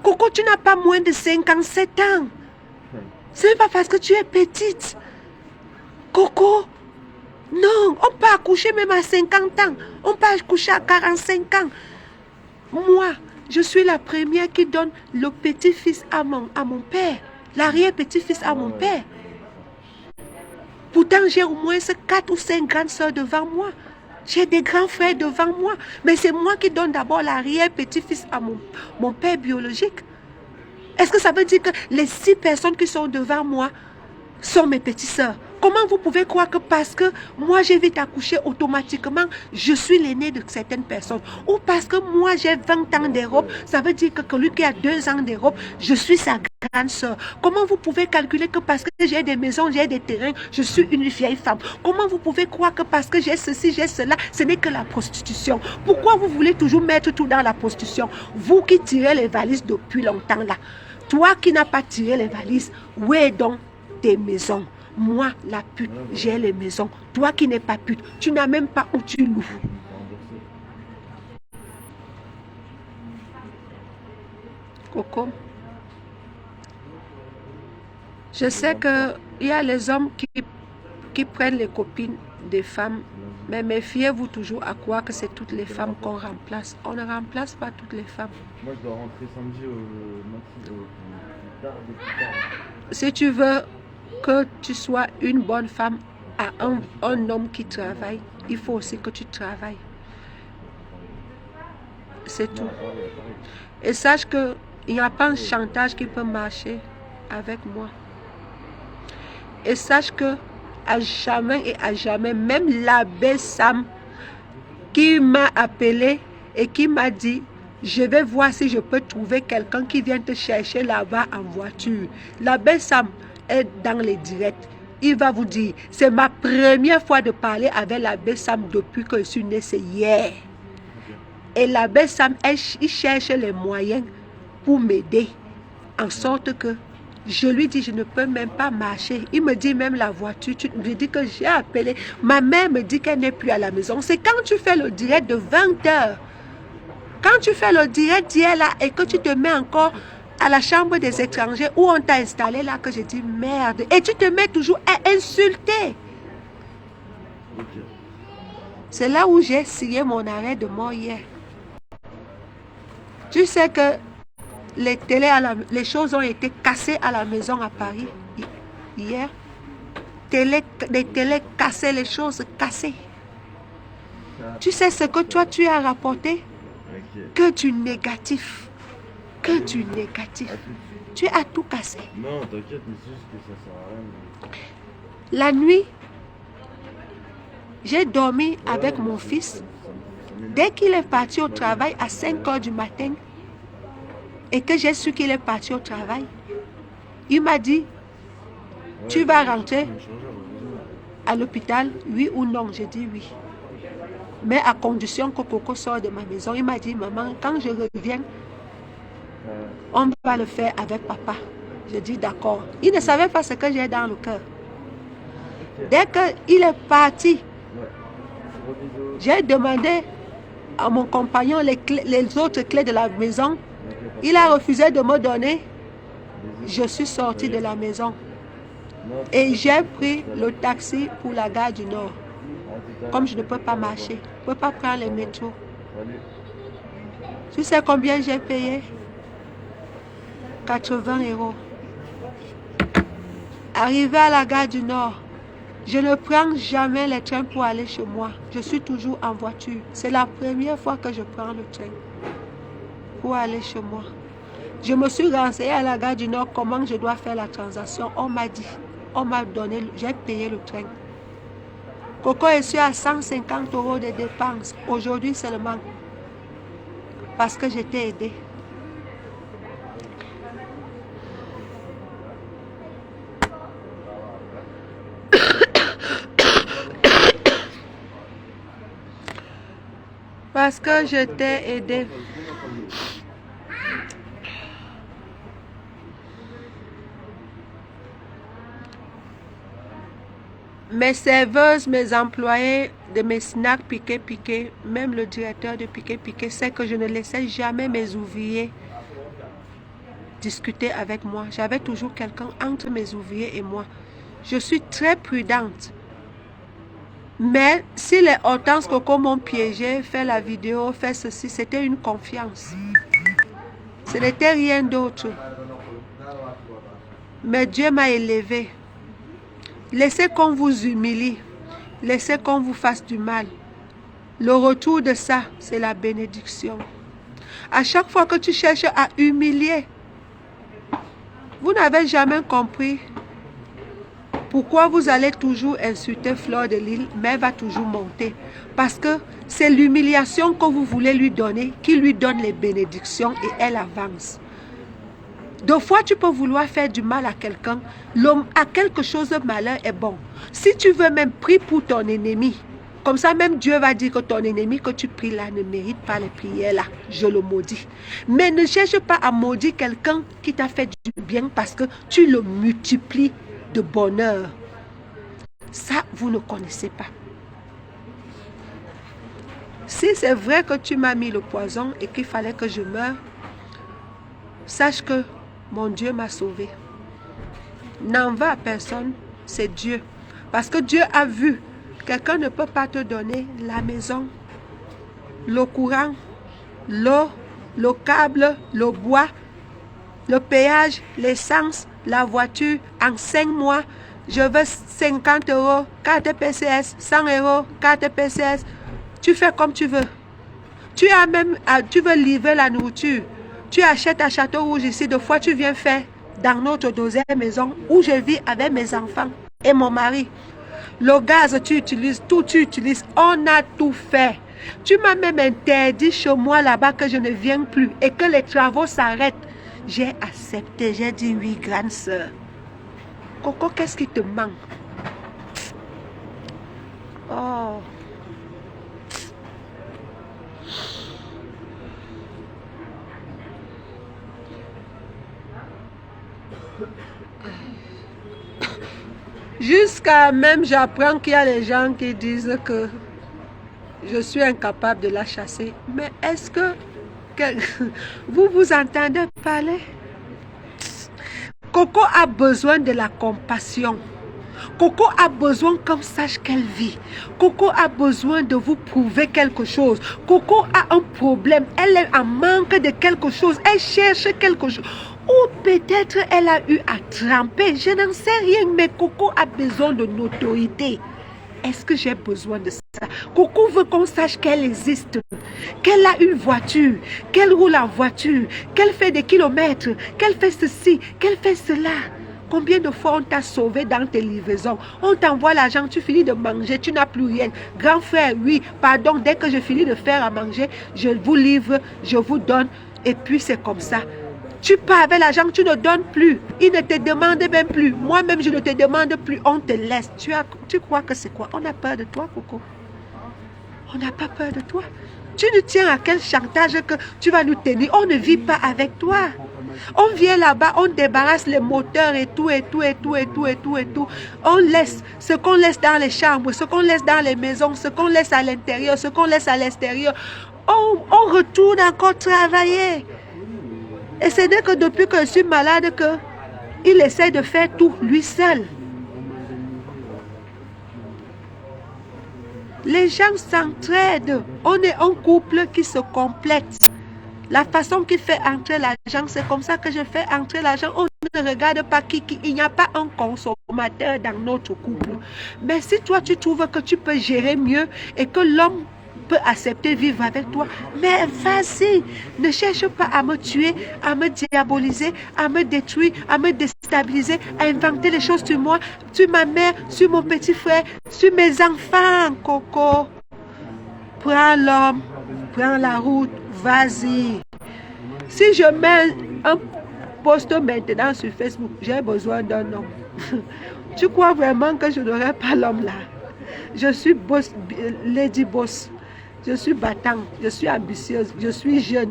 Coco, tu n'as pas moins de 57 ans. Ce n'est pas parce que tu es petite. Coco, non, on peut accoucher même à 50 ans. On peut accoucher à 45 ans. Moi, je suis la première qui donne le petit-fils à mon père. L'arrière-petit-fils à mon père. Pourtant, j'ai au moins 4 ou 5 grandes soeurs devant moi. J'ai des grands frères devant moi. Mais c'est moi qui donne d'abord l'arrière-petit-fils à mon père biologique. Est-ce que ça veut dire que les 6 personnes qui sont devant moi sont mes petites sœurs? Comment vous pouvez croire que parce que moi j'ai vite accouché automatiquement, je suis l'aîné de certaines personnes? Ou parce que moi j'ai 20 ans d'Europe, ça veut dire que celui qui a 2 ans d'Europe, je suis sa grande sœur? Comment vous pouvez calculer que parce que j'ai des maisons, j'ai des terrains, je suis une vieille femme? Comment vous pouvez croire que parce que j'ai ceci, j'ai cela, ce n'est que la prostitution? Pourquoi vous voulez toujours mettre tout dans la prostitution? Vous qui tirez les valises depuis longtemps là. Toi qui n'as pas tiré les valises, où est donc tes maisons? Moi, la pute, j'ai les maisons. Toi qui n'es pas pute, tu n'as même pas où tu loues. Coco, je sais qu'il y a les hommes qui prennent les copines des femmes, mais méfiez-vous toujours à croire que c'est toutes les femmes qu'on remplace. On ne remplace pas toutes les femmes. Moi, je dois rentrer samedi au Si tu veux que tu sois une bonne femme à un homme qui travaille, il faut aussi que tu travailles. C'est tout. Et sache qu'il n'y a pas un chantage qui peut marcher avec moi. Et sache que à jamais et à jamais, même l'abbé Sam qui m'a appelé et qui m'a dit, je vais voir si je peux trouver quelqu'un qui vient te chercher là-bas en voiture. L'abbé Sam est dans les directs. Il va vous dire, c'est ma première fois de parler avec l'abbé Sam depuis que je suis née, c'est hier. Et l'abbé Sam, il cherche les moyens pour m'aider. En sorte que je lui dis, je ne peux même pas marcher. Il me dit même la voiture. Je lui dis que j'ai appelé. Ma mère me dit qu'elle n'est plus à la maison. C'est quand tu fais le direct de 20h. Quand tu fais le direct d'hier là et que tu te mets encore à la chambre des étrangers où on t'a installé là que je dis merde. Et tu te mets toujours à insulter. C'est là où j'ai signé mon arrêt de mort hier. Tu sais que les choses ont été cassées à la maison à Paris hier. Les télés cassées, les choses cassées. Tu sais ce que toi tu as rapporté? Que du négatif. Que du négatif. Tu as tout cassé. Non, t'inquiète, mais c'est juste que ça sert à rien. La nuit, j'ai dormi avec mon fils. Dès qu'il est parti au travail à 5h du matin, et que j'ai su qu'il est parti au travail, il m'a dit, tu vas rentrer à l'hôpital, oui ou non? J'ai dit oui. Mais à condition que Coco sorte de ma maison. Il m'a dit, maman, quand je reviens, on va le faire avec papa. Je dis d'accord. Il ne savait pas ce que j'ai dans le cœur. Dès qu'il est parti, j'ai demandé à mon compagnon les autres clés de la maison. Il a refusé de me donner. Je suis sortie de la maison. Et j'ai pris le taxi pour la gare du Nord. Comme je ne peux pas marcher, je ne peux pas prendre les métros. Tu sais combien j'ai payé? 80 €. Arrivé à la gare du Nord, je ne prends jamais les trains pour aller chez moi. Je suis toujours en voiture. C'est la première fois que je prends le train pour aller chez moi. Je me suis renseignée à la gare du Nord comment je dois faire la transaction. On m'a dit, on m'a donné, j'ai payé le train. Coco est sur à 150 € de dépenses. Aujourd'hui seulement. Parce que j'étais aidée. Parce que j'étais aidée. Mes serveuses, mes employés de mes snacks Piqué, même le directeur de Piqué sait que je ne laissais jamais mes ouvriers discuter avec moi. J'avais toujours quelqu'un entre mes ouvriers et moi. Je suis très prudente. Mais si les Hortense Coco m'ont piégé, fait la vidéo, fait ceci, c'était une confiance. Ce n'était rien d'autre. Mais Dieu m'a élevé. Laissez qu'on vous humilie. Laissez qu'on vous fasse du mal. Le retour de ça, c'est la bénédiction. À chaque fois que tu cherches à humilier, vous n'avez jamais compris pourquoi vous allez toujours insulter Fleur de Lys, mais elle va toujours monter. Parce que c'est l'humiliation que vous voulez lui donner qui lui donne les bénédictions et elle avance. Deux fois, tu peux vouloir faire du mal à quelqu'un. L'homme a quelque chose de malheur est bon. Si tu veux même prier pour ton ennemi, comme ça même Dieu va dire que ton ennemi que tu pries là ne mérite pas les prières là. Je le maudis. Mais ne cherche pas à maudire quelqu'un qui t'a fait du bien parce que tu le multiplies de bonheur. Ça, vous ne connaissez pas. Si c'est vrai que tu m'as mis le poison et qu'il fallait que je meure, sache que mon Dieu m'a sauvé. N'en va à personne, c'est Dieu. Parce que Dieu a vu. Quelqu'un ne peut pas te donner la maison, le courant, l'eau, le câble, le bois le péage, l'essence, la voiture, en 5 mois, je veux 50 euros, carte PCS, 100 euros, carte PCS. Tu fais comme tu veux. Tu veux livrer la nourriture. Tu achètes à Château Rouge ici, deux fois tu viens faire dans notre deuxième maison où je vis avec mes enfants et mon mari. Le gaz, tu utilises, tout tu utilises. On a tout fait. Tu m'as même interdit chez moi là-bas que je ne viens plus et que les travaux s'arrêtent. J'ai accepté, j'ai dit oui, grande sœur. Coco, qu'est-ce qui te manque? Oh. Jusqu'à même, j'apprends qu'il y a des gens qui disent que je suis incapable de la chasser. Mais est-ce que vous vous entendez parler? Coco a besoin de la compassion. Coco a besoin qu'on sache qu'elle vit. Coco a besoin de vous prouver quelque chose. Coco a un problème. Elle est en manque de quelque chose. Elle cherche quelque chose. Ou peut-être elle a eu à tremper. Je n'en sais rien, mais Coco a besoin de notoriété. Est-ce que j'ai besoin de ça? Coco veut qu'on sache qu'elle existe, qu'elle a une voiture, qu'elle roule en voiture, qu'elle fait des kilomètres, qu'elle fait ceci, qu'elle fait cela. Combien de fois on t'a sauvé dans tes livraisons? On t'envoie l'argent, tu finis de manger, tu n'as plus rien. Grand frère, oui, pardon, dès que je finis de faire à manger, je vous livre, je vous donne, et puis c'est comme ça. Tu pars avec l'argent, tu ne donnes plus. Il ne te demande même plus. Moi-même, je ne te demande plus. On te laisse. Tu crois que c'est quoi? On a peur de toi, Coco. On n'a pas peur de toi. Tu ne tiens à quel chantage que tu vas nous tenir? On ne vit pas avec toi. On vient là-bas, on débarrasse les moteurs et tout, et tout, et tout, et tout, et tout, et tout. On laisse ce qu'on laisse dans les chambres, ce qu'on laisse dans les maisons, ce qu'on laisse à l'intérieur, ce qu'on laisse à l'extérieur. On retourne encore travailler. Et ce n'est que depuis que je suis malade qu'il essaie de faire tout lui seul. Les gens s'entraident. On est un couple qui se complète. La façon qu'il fait entrer l'argent, c'est comme ça que je fais entrer l'argent. On ne regarde pas il n'y a pas un consommateur dans notre couple. Mais si toi tu trouves que tu peux gérer mieux et que l'homme peut accepter vivre avec toi, mais vas-y, ne cherche pas à me tuer, à me diaboliser, à me détruire, à me déstabiliser, à inventer les choses sur moi, sur ma mère, sur mon petit frère, sur mes enfants, Coco. Prends l'homme, prends la route, vas-y. Si je mets un post maintenant sur Facebook, j'ai besoin d'un homme. Tu crois vraiment que je n'aurai pas l'homme là? Je suis boss, Lady Boss. Je suis battante, je suis ambitieuse, je suis jeune,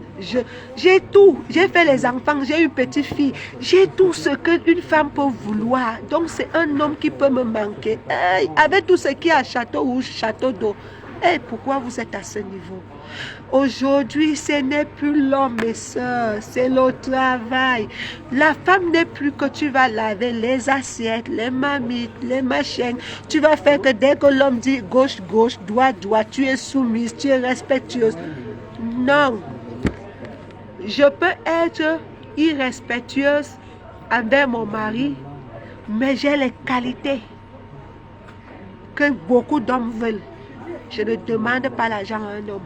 j'ai tout. J'ai fait les enfants, j'ai une petite fille, j'ai tout ce qu'une femme peut vouloir. Donc c'est un homme qui peut me manquer. Hey, avec tout ce qui est à Château Rouge, Château d'eau. Hey, pourquoi vous êtes à ce niveau? Aujourd'hui, ce n'est plus l'homme, mes soeurs, c'est le travail. La femme n'est plus que tu vas laver les assiettes, les mamites, les machines. Tu vas faire que dès que l'homme dit gauche, gauche, droite, droite, tu es soumise, tu es respectueuse. Non. Je peux être irrespectueuse envers mon mari, mais j'ai les qualités que beaucoup d'hommes veulent. Je ne demande pas l'argent à un homme.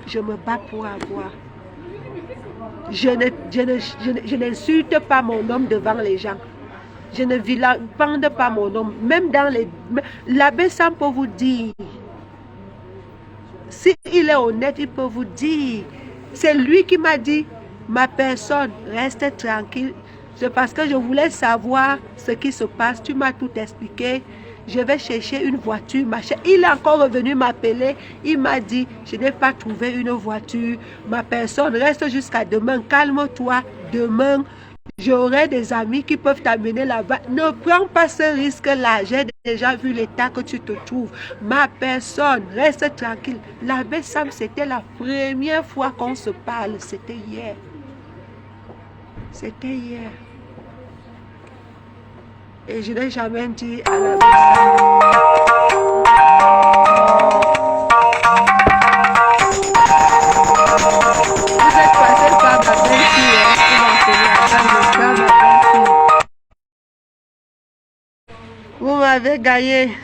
Je me bats pour avoir. Je n'insulte pas mon homme devant les gens. Je ne vilipende pas mon homme. Même dans les... L'abbé Sam peut vous dire. S'il est honnête, il peut vous dire. C'est lui qui m'a dit, ma personne, reste tranquille. C'est parce que je voulais savoir ce qui se passe. Tu m'as tout expliqué. Je vais chercher une voiture, machin. Il est encore revenu m'appeler. Il m'a dit, je n'ai pas trouvé une voiture. Ma personne, reste jusqu'à demain. Calme-toi. Demain, j'aurai des amis qui peuvent t'amener là-bas. Ne prends pas ce risque-là. J'ai déjà vu l'état que tu te trouves. Ma personne, reste tranquille. L'abbé Sam, c'était la première fois qu'on se parle. C'était hier. C'était hier. Et je n'ai jamais dit à la Vous êtes passé par ma belle-fille, m'avez gagné.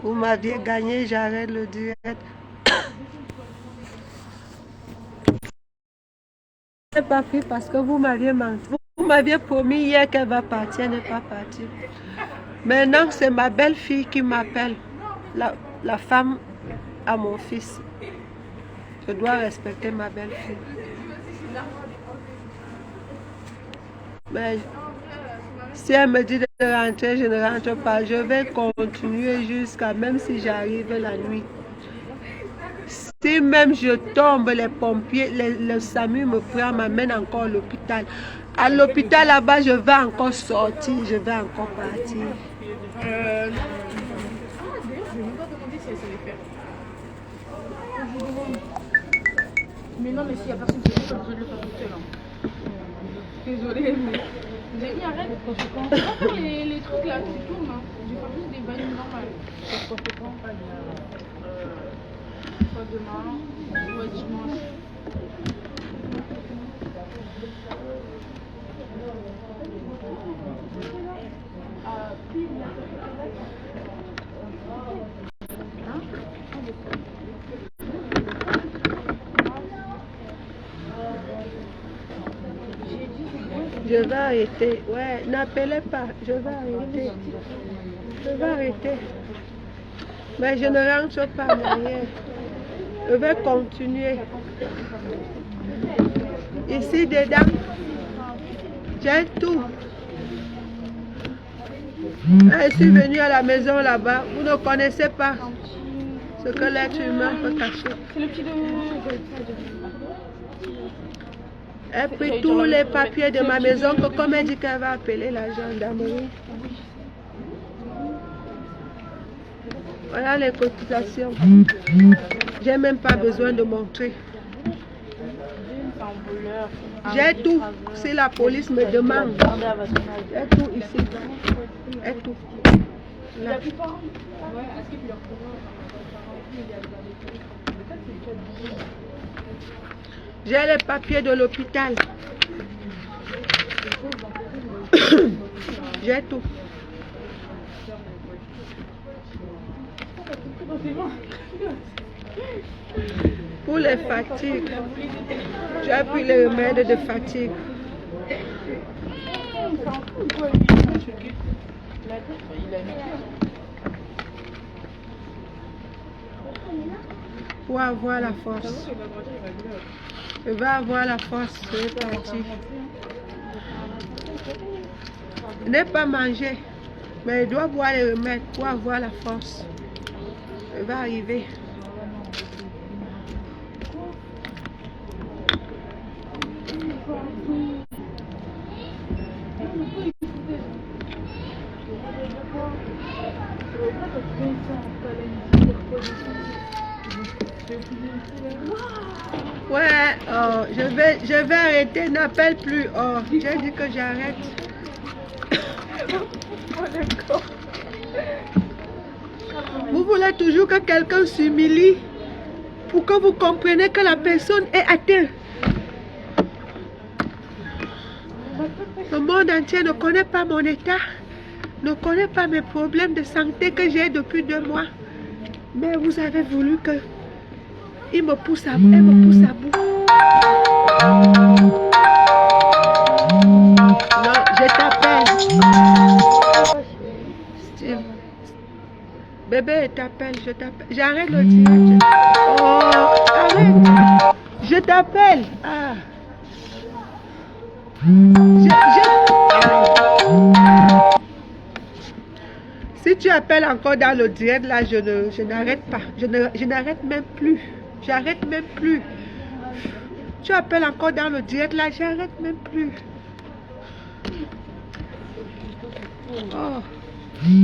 Vous m'aviez gagné, j'arrête le direct. Je n'ai pas fait parce que vous m'aviez menti. Vous m'aviez promis hier qu'elle va partir, elle n'est pas partie. Maintenant, c'est ma belle-fille qui m'appelle, la femme à mon fils. Je dois respecter ma belle-fille. Mais si elle me dit de rentrer, je ne rentre pas. Je vais continuer jusqu'à même si j'arrive la nuit. Si même je tombe, les pompiers, le SAMU me prend, m'amène encore à l'hôpital. À l'hôpital là-bas, je vais encore sortir, je vais encore partir. D'ailleurs, je vais même pas demander si elle sait les faire. Mais non, mais s'il n'y a personne qui fait, pas besoin de le faire toute seule. Désolée, mais vous avez mis arrête. Je vais pas faire les trucs là qui tournent. Hein. Je vais faire juste des vanilles normales. C'est conséquent, pas soit demain, soit dimanche. Je vais arrêter. Ouais, n'appelez pas. Je vais arrêter. Je vais arrêter. Mais je ne rentre pas derrière. Je vais continuer. Ici dedans, j'ai tout. Je suis venue à la maison là-bas. Vous ne connaissez pas ce que l'être humain peut cacher. C'est le petit de... Elle a pris tous les papiers de ma maison, comme elle dit qu'elle va appeler la gendarmerie. Voilà les cotisations. J'ai même pas besoin de montrer. J'ai tout. Si la police me demande, j'ai tout ici. J'ai tout. Là. J'ai les papiers de l'hôpital. J'ai tout. Pour les fatigues, j'ai pris les remèdes de fatigue. Pour avoir la force. Je vais avoir la force, je vais partir. Je n'ai pas mangé, mais je dois boire les remèdes pour avoir la force. Je vais arriver. Ouais, je vais arrêter, n'appelle plus. Oh, j'ai dit que j'arrête. Vous voulez toujours que quelqu'un s'humilie pour que vous compreniez que la personne est atteinte. Le monde entier ne connaît pas mon état, ne connaît pas mes problèmes de santé que j'ai depuis 2 mois. Mais vous avez voulu que elle me pousse à bout. Non, je t'appelle. Steve. Bébé, je t'appelle. J'arrête le direct. Oh, arrête. Je t'appelle. Ah. Si tu appelles encore dans le direct, là, je n'arrête pas. Je n'arrête même plus. J'arrête même plus. Tu appelles encore dans le direct, là, j'arrête même plus. Oh. Je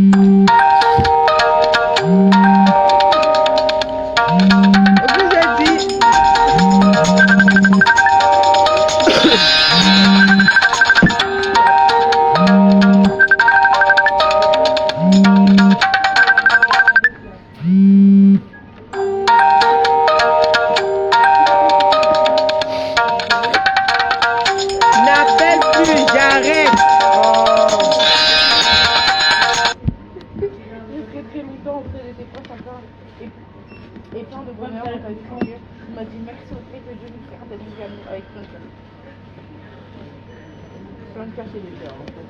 vous ai dit. N'appelle plus, j'arrête. Oh. Je vais me cacher les fleurs, en fait.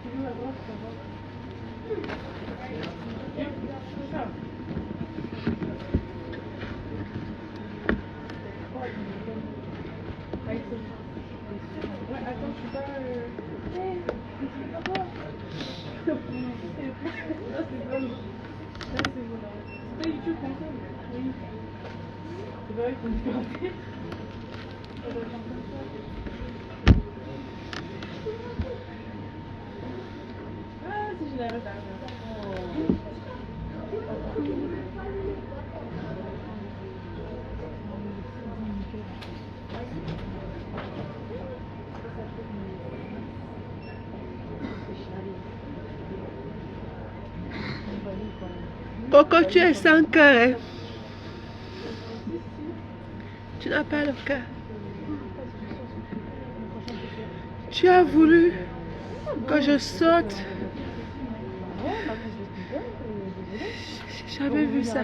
Tu veux la droite, ça va. Ouais, attends, je suis pas. Là, c'est bon. Là, c'est bon. C'est pas YouTube comme ça, mais oui. C'est vrai qu'il faut me garder. Ah, si je l'arrête à Coco, tu es sans cœur, hein? Tu n'as pas le cœur. Tu as voulu que je saute. J'ai jamais vu ça.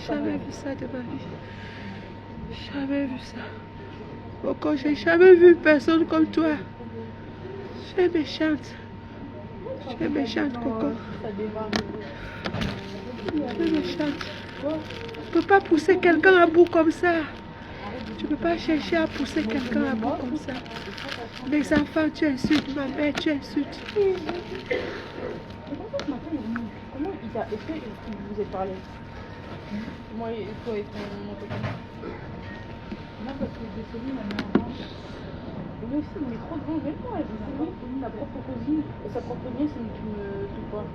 Jamais vu ça de ma vie. Jamais vu ça. Coco, j'ai jamais vu personne comme toi. Tu es méchante. Tu es méchante, Coco. Tu es méchante. Tu ne peux pas pousser quelqu'un à bout comme ça. Tu ne peux pas chercher à pousser quelqu'un à bout comme ça. Les enfants, tu insultes. Ma mère, tu insultes. Comment il t'a. Est-ce qu'il vous a parlé? Moi et toi et mon copain. Non, parce que Céline, elle m'a avant. Lui aussi, il est trop grand. Même moi, Céline, ma propre cousine et sa propre nièce, c'est qui me tout pas.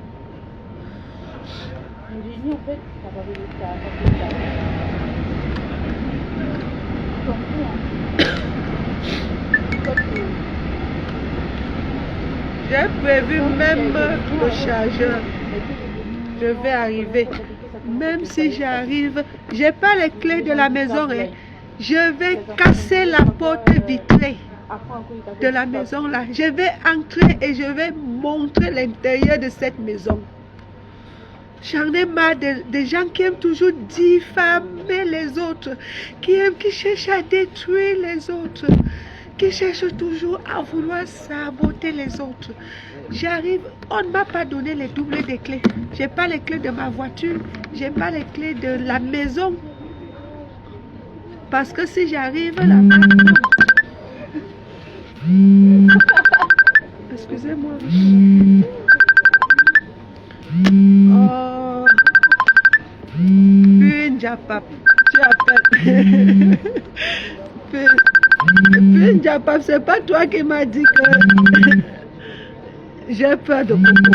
Donc j'ai dit en fait, t'as pas vu le cas, t'as pas vu le cas. J'ai prévu même le chargeur. Je vais arriver. Même si j'arrive, j'ai pas les clés de la maison. Hein. Je vais casser la porte vitrée de la maison là. Je vais entrer et je vais montrer l'intérieur de cette maison. J'en ai marre des gens qui aiment toujours diffamer les autres, qui cherchent à détruire les autres, qui cherchent toujours à vouloir saboter les autres. J'arrive, on ne m'a pas donné les doubles des clés. Je n'ai pas les clés de ma voiture, je n'ai pas les clés de la maison. Parce que si j'arrive là-bas... Excusez-moi. Oh, Punjapap, tu appelles. Punjapap, c'est pas toi qui m'as dit que j'ai peur de Coco.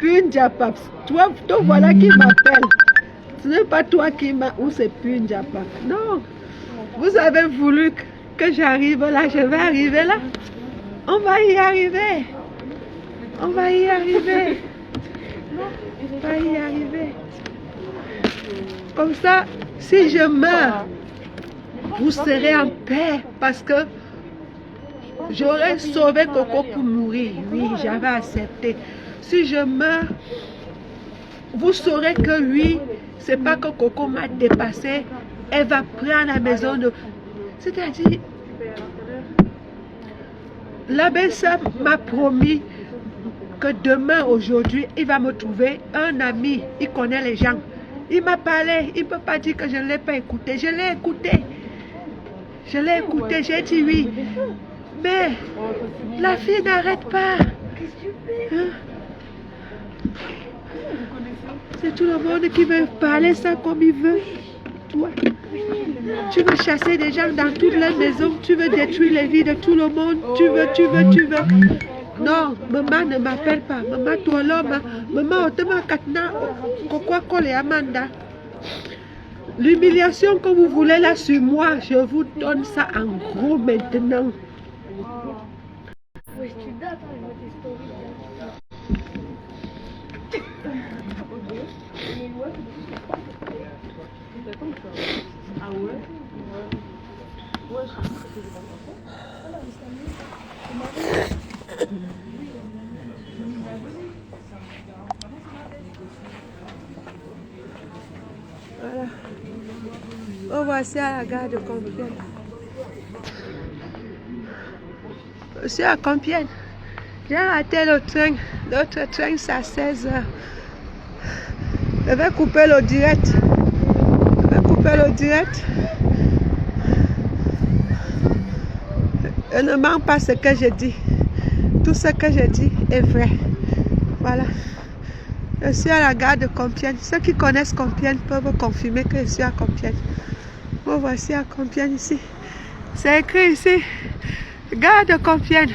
Punjapap, toi voilà qui m'appelle. Ce n'est pas toi qui m'a... Ou c'est Punjapap. Non, vous avez voulu que j'arrive là, je vais arriver là. On va y arriver. On va y arriver. On va y arriver. Comme ça, si je meurs, vous serez en paix parce que j'aurais sauvé Coco pour mourir. Oui, j'avais accepté. Si je meurs, vous saurez que oui, c'est pas que Coco m'a dépassé. Elle va prendre la maison de... C'est-à-dire, l'abbé Sam m'a promis que demain, aujourd'hui, il va me trouver un ami. Il connaît les gens. Il m'a parlé. Il ne peut pas dire que je ne l'ai pas écouté. Je l'ai écouté. Je l'ai écouté. J'ai dit oui. Mais la fille n'arrête pas. Hein? C'est tout le monde qui veut parler ça comme il veut. Toi, tu veux chasser des gens dans toutes les maisons. Tu veux détruire les vies de tout le monde. Tu veux. Non, maman ne m'appelle pas. Maman, toi l'homme. Maman, otema katna. Kokwa kole Amanda. L'humiliation que vous voulez là sur moi, je vous donne ça en gros maintenant. Ah ouais? Ouais, je pense que c'est Voilà. Oh, voici à la gare de Compiègne. Je suis à Compiègne. J'ai raté le train. L'autre train, c'est à 16h. Je vais couper le direct. Je ne mens pas ce que je dis. Tout ce que je dis est vrai. Voilà. Je suis à la gare de Compiègne. Ceux qui connaissent Compiègne peuvent confirmer que je suis à Compiègne. Bon, voici à Compiègne ici. C'est écrit ici. Gare de Compiègne.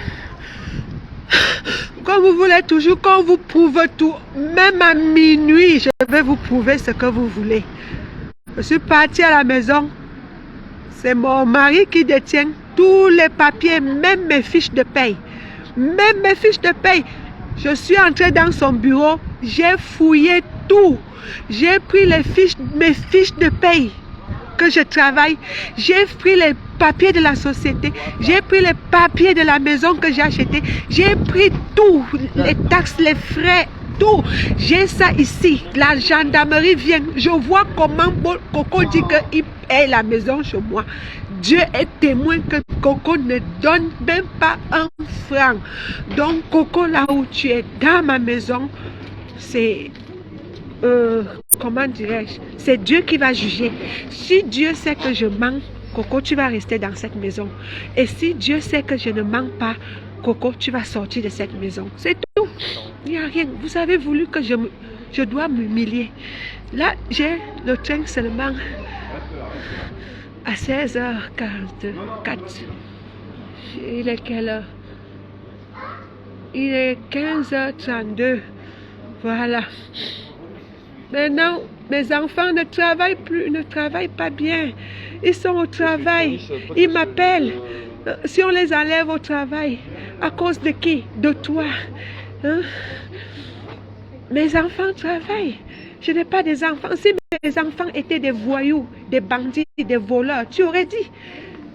Comme vous voulez toujours qu'on vous prouve tout. Même à minuit, je vais vous prouver ce que vous voulez. Je suis partie à la maison. C'est mon mari qui détient tous les papiers, même mes fiches de paye. Même mes fiches de paye. Je suis entrée dans son bureau. J'ai fouillé tout. J'ai pris mes fiches de paye que je travaille. J'ai pris les papiers de la société. J'ai pris les papiers de la maison que j'ai acheté. J'ai pris tout. Les taxes, les frais, tout. J'ai ça ici. La gendarmerie vient. Je vois comment Coco dit qu'il paye la maison chez moi. Dieu est témoin que Coco ne donne même pas un franc. Donc Coco, là où tu es dans ma maison, c'est... comment dirais-je? C'est Dieu qui va juger. Si Dieu sait que je mens, Coco, tu vas rester dans cette maison. Et si Dieu sait que je ne mens pas, Coco, tu vas sortir de cette maison. C'est tout. Il n'y a rien. Vous avez voulu que je dois m'humilier. Là, j'ai le train seulement à 16h44. Il est quelle heure? Il est 15h32. Voilà. Maintenant, mes enfants ne travaillent plus, ne travaillent pas bien. Ils sont au travail. Ils m'appellent. Si on les enlève au travail, à cause de qui? De toi. Hein? Mes enfants travaillent. Je n'ai pas des enfants. Si mes enfants étaient des voyous, des bandits, des voleurs, tu aurais dit.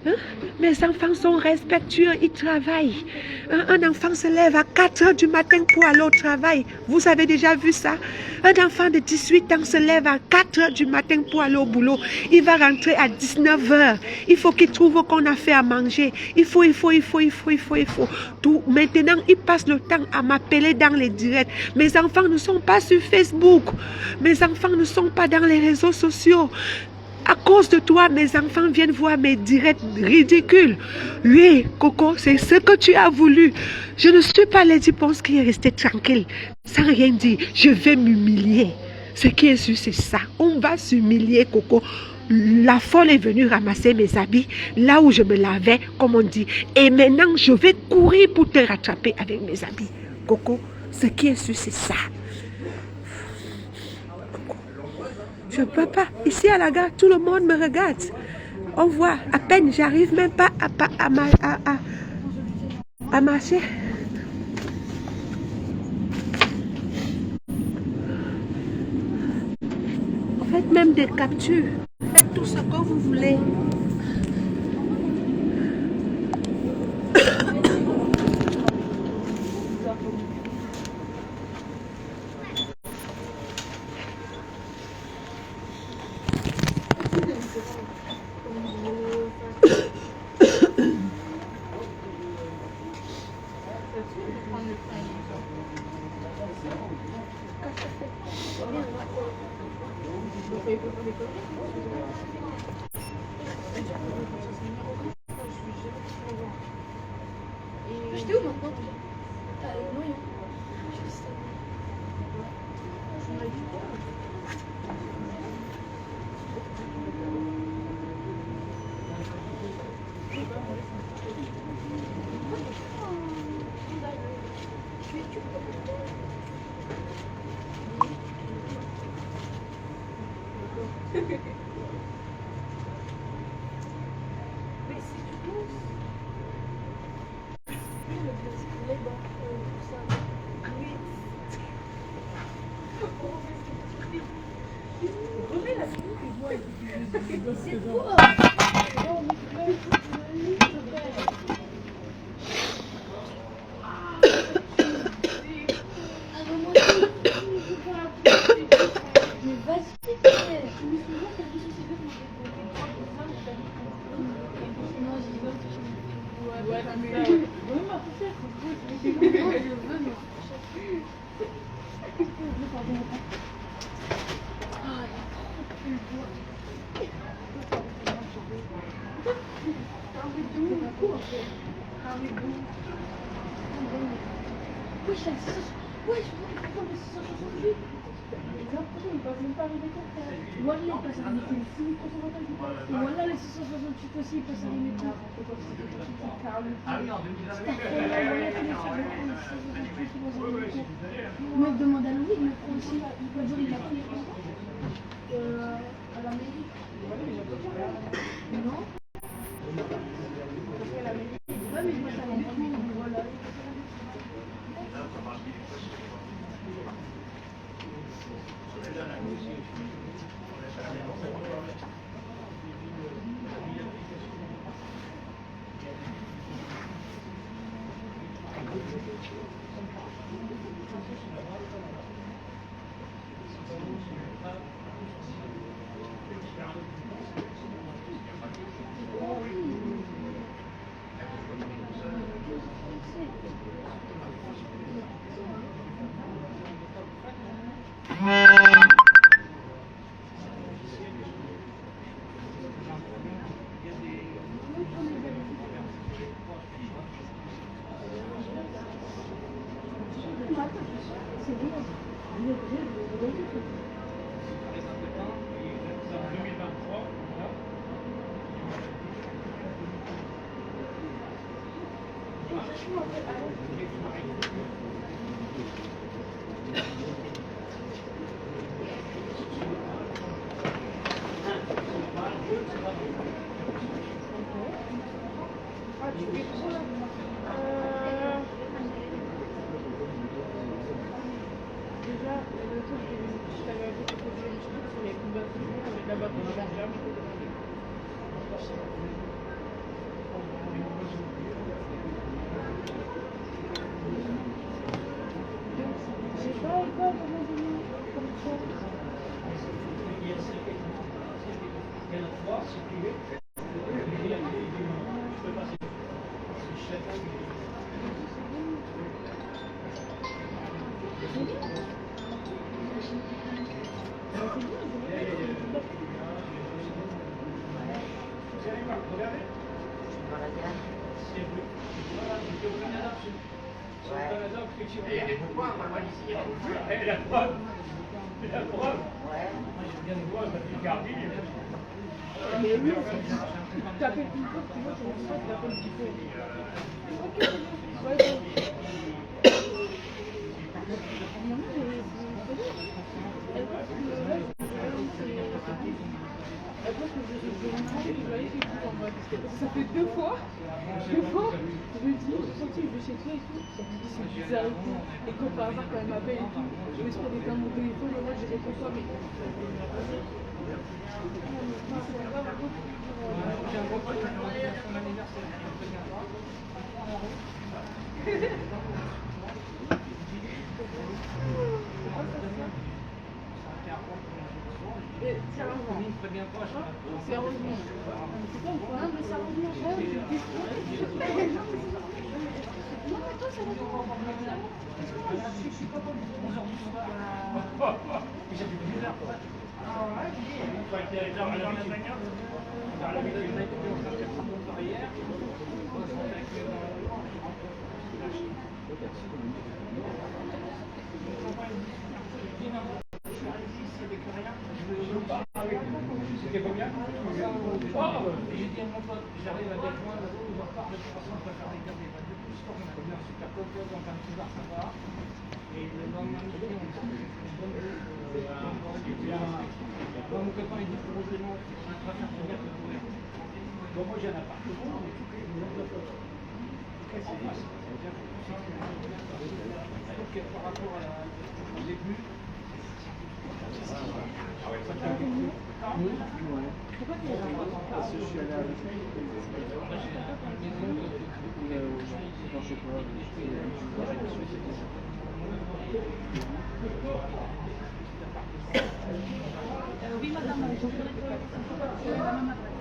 Hein? Mes enfants sont respectueux, ils travaillent. Un enfant se lève à 4h du matin pour aller au travail. Vous avez déjà vu ça? Un enfant de 18 ans se lève à 4h du matin pour aller au boulot. Il va rentrer à 19h. Il faut qu'il trouve qu'on a fait à manger. Il faut. Tout. Maintenant, il passe le temps à m'appeler dans les directs. Mes enfants ne sont pas sur Facebook. Mes enfants ne sont pas dans les réseaux sociaux. À cause de toi, mes enfants viennent voir mes directs ridicules. Oui, Coco, c'est ce que tu as voulu. Je ne suis pas Lady Ponce qui est restée tranquille, sans rien dire. Je vais m'humilier. Ce qui est sûr, c'est ça. On va s'humilier, Coco. La folle est venue ramasser mes habits, là où je me lavais, comme on dit. Et maintenant, je vais courir pour te rattraper avec mes habits. Coco, ce qui est sûr, c'est ça. Je ne peux pas. Ici à la gare, tout le monde me regarde. On voit, à peine, j'arrive même pas à marcher. Faites même des captures. Faites tout ce que vous voulez. J'étais où maintenant? Noyon. Mais si tu pousses. Les bancs, tout ça. Ah oui. Remets la fille que moi. C'est quoi? Mais vas-y, Ouais, comme ça. Oui, ma fourchette, c'est beau. Je veux ma fourchette. Oui, c'est ça. Oui, je vois pourquoi c'est 668. Pourquoi ils peuvent même pas arriver comme ça. Voilà, ils passent à limiter les 6358. Voilà, les 668 aussi, ils passent à limiter. Mais demande à Louis, il le prend aussi. Il peut dire il a pris à la mairie. Non? Ouais, mais je vois ça voilà. Déjà, le truc que je t'avais avoué que je sur les combats avec la batte de la j'ai pas encore vraiment donné comme ça. Mais oui, tu t'appelles une fois, tu vois, tu t'appelles Dippo. Ok, ouais, bon. Ça fait deux fois, je me dis, je suis sortie, je vais chez toi et tout, c'est bizarre et tout. Et quand par hasard, quand elle m'appelle et tout, je vais se faire d'éteindre mon téléphone, et moi je réponds pas, mais. J'ai un gros pote qui a demandé à son anniversaire. C'est arrangement. C'est arrangement. C'est pas quoi? Non, mais c'est arrangement. Non, mais toi, ça va pas. Je suis pas comme 11h du soir. J'ai fait 10 heures. Ah ouais? Tu es dans la bagnole? Dans la bagnole, on a été en train de faire ça pour hier. C'était combien? J'ai dit à mon pote, j'arrive à des points, on va repartir de toute façon, on va faire des gars des vannes de plus, on a bien super confiance, on va un petit bar sympa. Et le lendemain midi, on s'est fait une bonne mon copain il dit pour Rosemont, on va faire son gars de courir. Donc moi j'ai un appartement, mais tout est en face. Donc par rapport au début, pourquoi tu es là? Parce que je suis allé à oui, madame, je voudrais que la même adresse.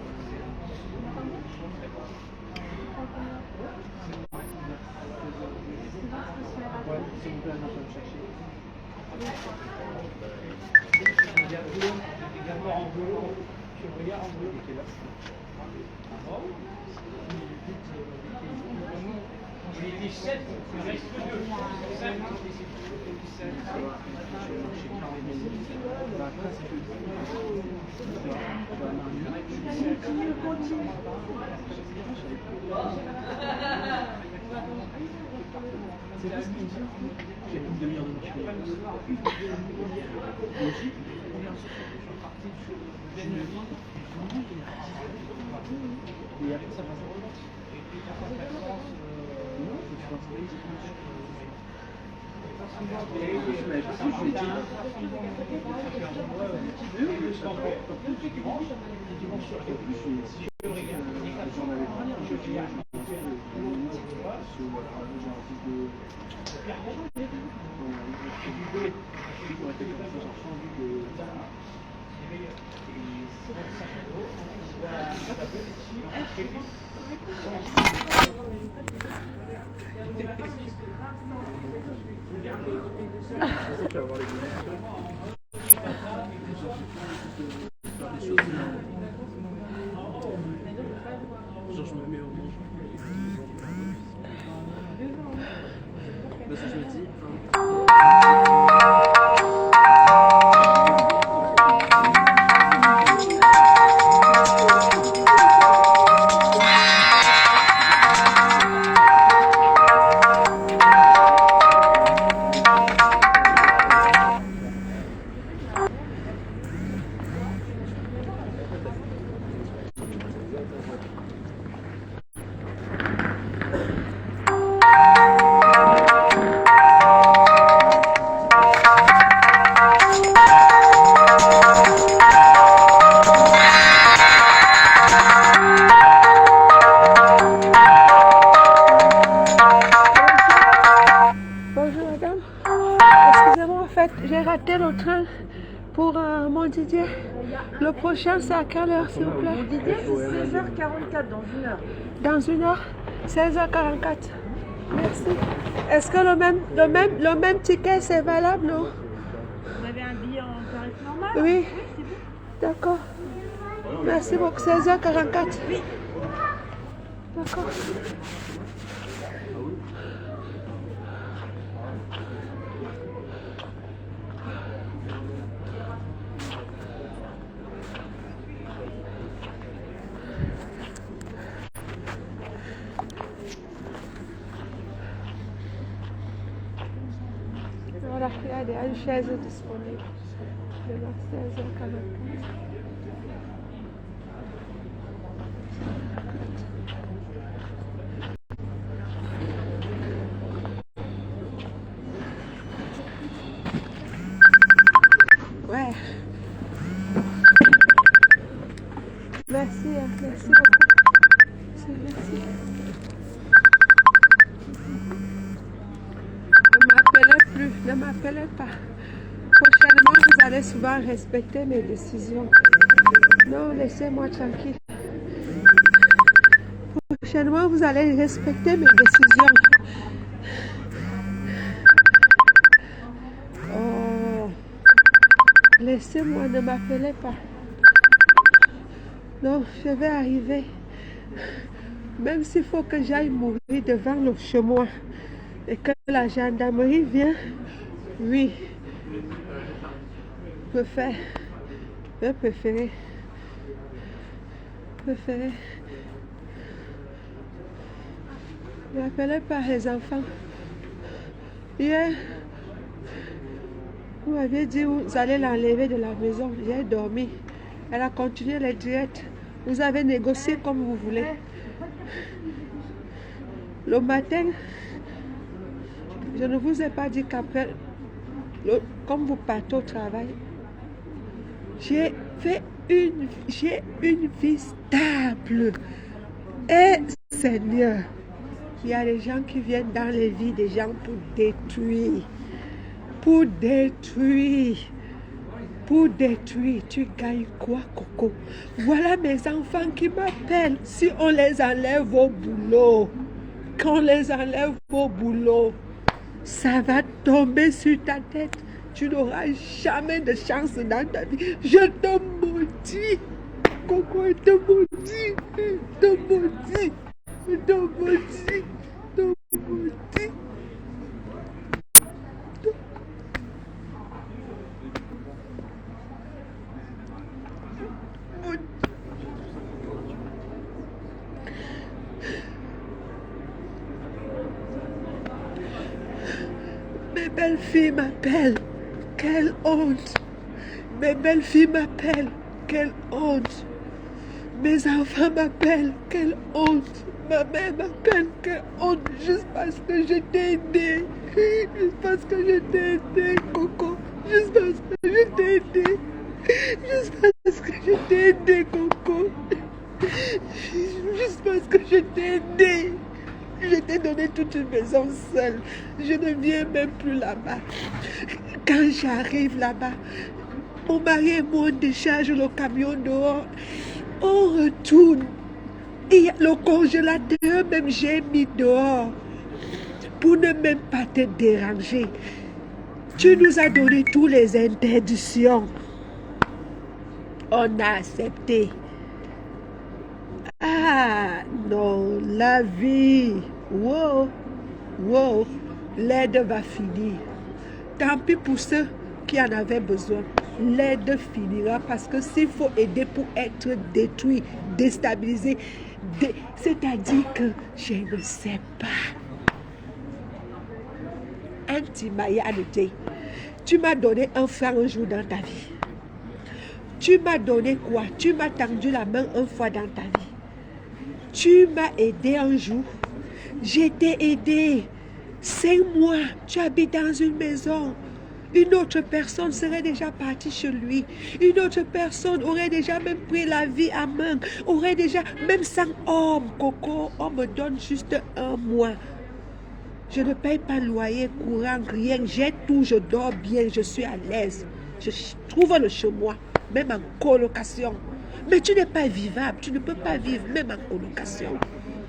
J'ai raté le train pour Montdidier. Le prochain, c'est à quelle heure, s'il vous plaît? Montdidier, c'est 16h44, dans une heure. Dans une heure? 16h44. Merci. Est-ce que le même ticket, c'est valable, non? Vous avez un billet en tarif normal? Oui. C'est bon. D'accord. Merci beaucoup. 16h44. Oui. D'accord. Voilà, il y a une chaise disponible. De la 16h44. Ouais. Merci, merci beaucoup. Merci. Ne m'appelez pas. Prochainement, vous allez souvent respecter mes décisions. Non, laissez-moi tranquille. Prochainement, vous allez respecter mes décisions. Oh, laissez-moi, ne m'appelez pas. Non, je vais arriver. Même s'il faut que j'aille mourir devant le chemin et que la gendarmerie vient, oui, je préférer. N'appelez pas les enfants. Hier, vous m'aviez dit vous allez l'enlever de la maison. J'ai dormi. Elle a continué les diètes. Vous avez négocié comme vous voulez. Le matin, je ne vous ai pas dit qu'après, comme vous partez au travail, j'ai une vie stable. Et Seigneur, il y a des gens qui viennent dans les vies des gens pour détruire. Tu gagnes quoi, Coco? Voilà mes enfants qui m'appellent. Si on les enlève au boulot, qu'on les enlève au boulot, Ça va tomber sur ta tête. Tu n'auras jamais de chance dans ta vie. Je te maudis. Coco, je te maudis. Je te maudis. Je te maudis. Je te maudis. Mes belles-filles m'appellent. Quelle honte. Mes belles-filles m'appellent. Quelle honte. Mes enfants m'appellent. Quelle honte. Ma mère m'appelle. Quelle honte. Juste parce que je t'ai aidé. Juste parce que je t'ai aidé, Coco. Juste parce que je t'ai aidé. Juste parce que je t'ai aidé, Coco. Juste parce que je t'ai aidé. Je t'ai donné toute une maison seule. Je ne viens même plus là-bas. Quand j'arrive là-bas, mon mari et moi on décharge le camion dehors. On retourne. Et le congélateur même j'ai mis dehors. Pour ne même pas te déranger. Tu nous as donné toutes les interdictions. On a accepté. Ah non, la vie. Wow, wow, l'aide va finir. Tant pis pour ceux qui en avaient besoin. L'aide finira parce que s'il faut aider pour être détruit, déstabilisé, c'est-à-dire que je ne sais pas. Tu m'as donné un frère un jour dans ta vie. Tu m'as donné quoi? Tu m'as tendu la main une fois dans ta vie. Tu m'as aidé un jour. J'ai été aidé. 5 mois, tu habites dans une maison. Une autre personne serait déjà partie chez lui. Une autre personne aurait déjà même pris la vie à main. Aurait déjà, même sans homme, Coco, on me donne juste 1 mois. Je ne paye pas loyer, courant, rien. J'ai tout, je dors bien, je suis à l'aise. Je trouve le chez moi, même en colocation. Mais tu n'es pas vivable, tu ne peux pas vivre même en colocation.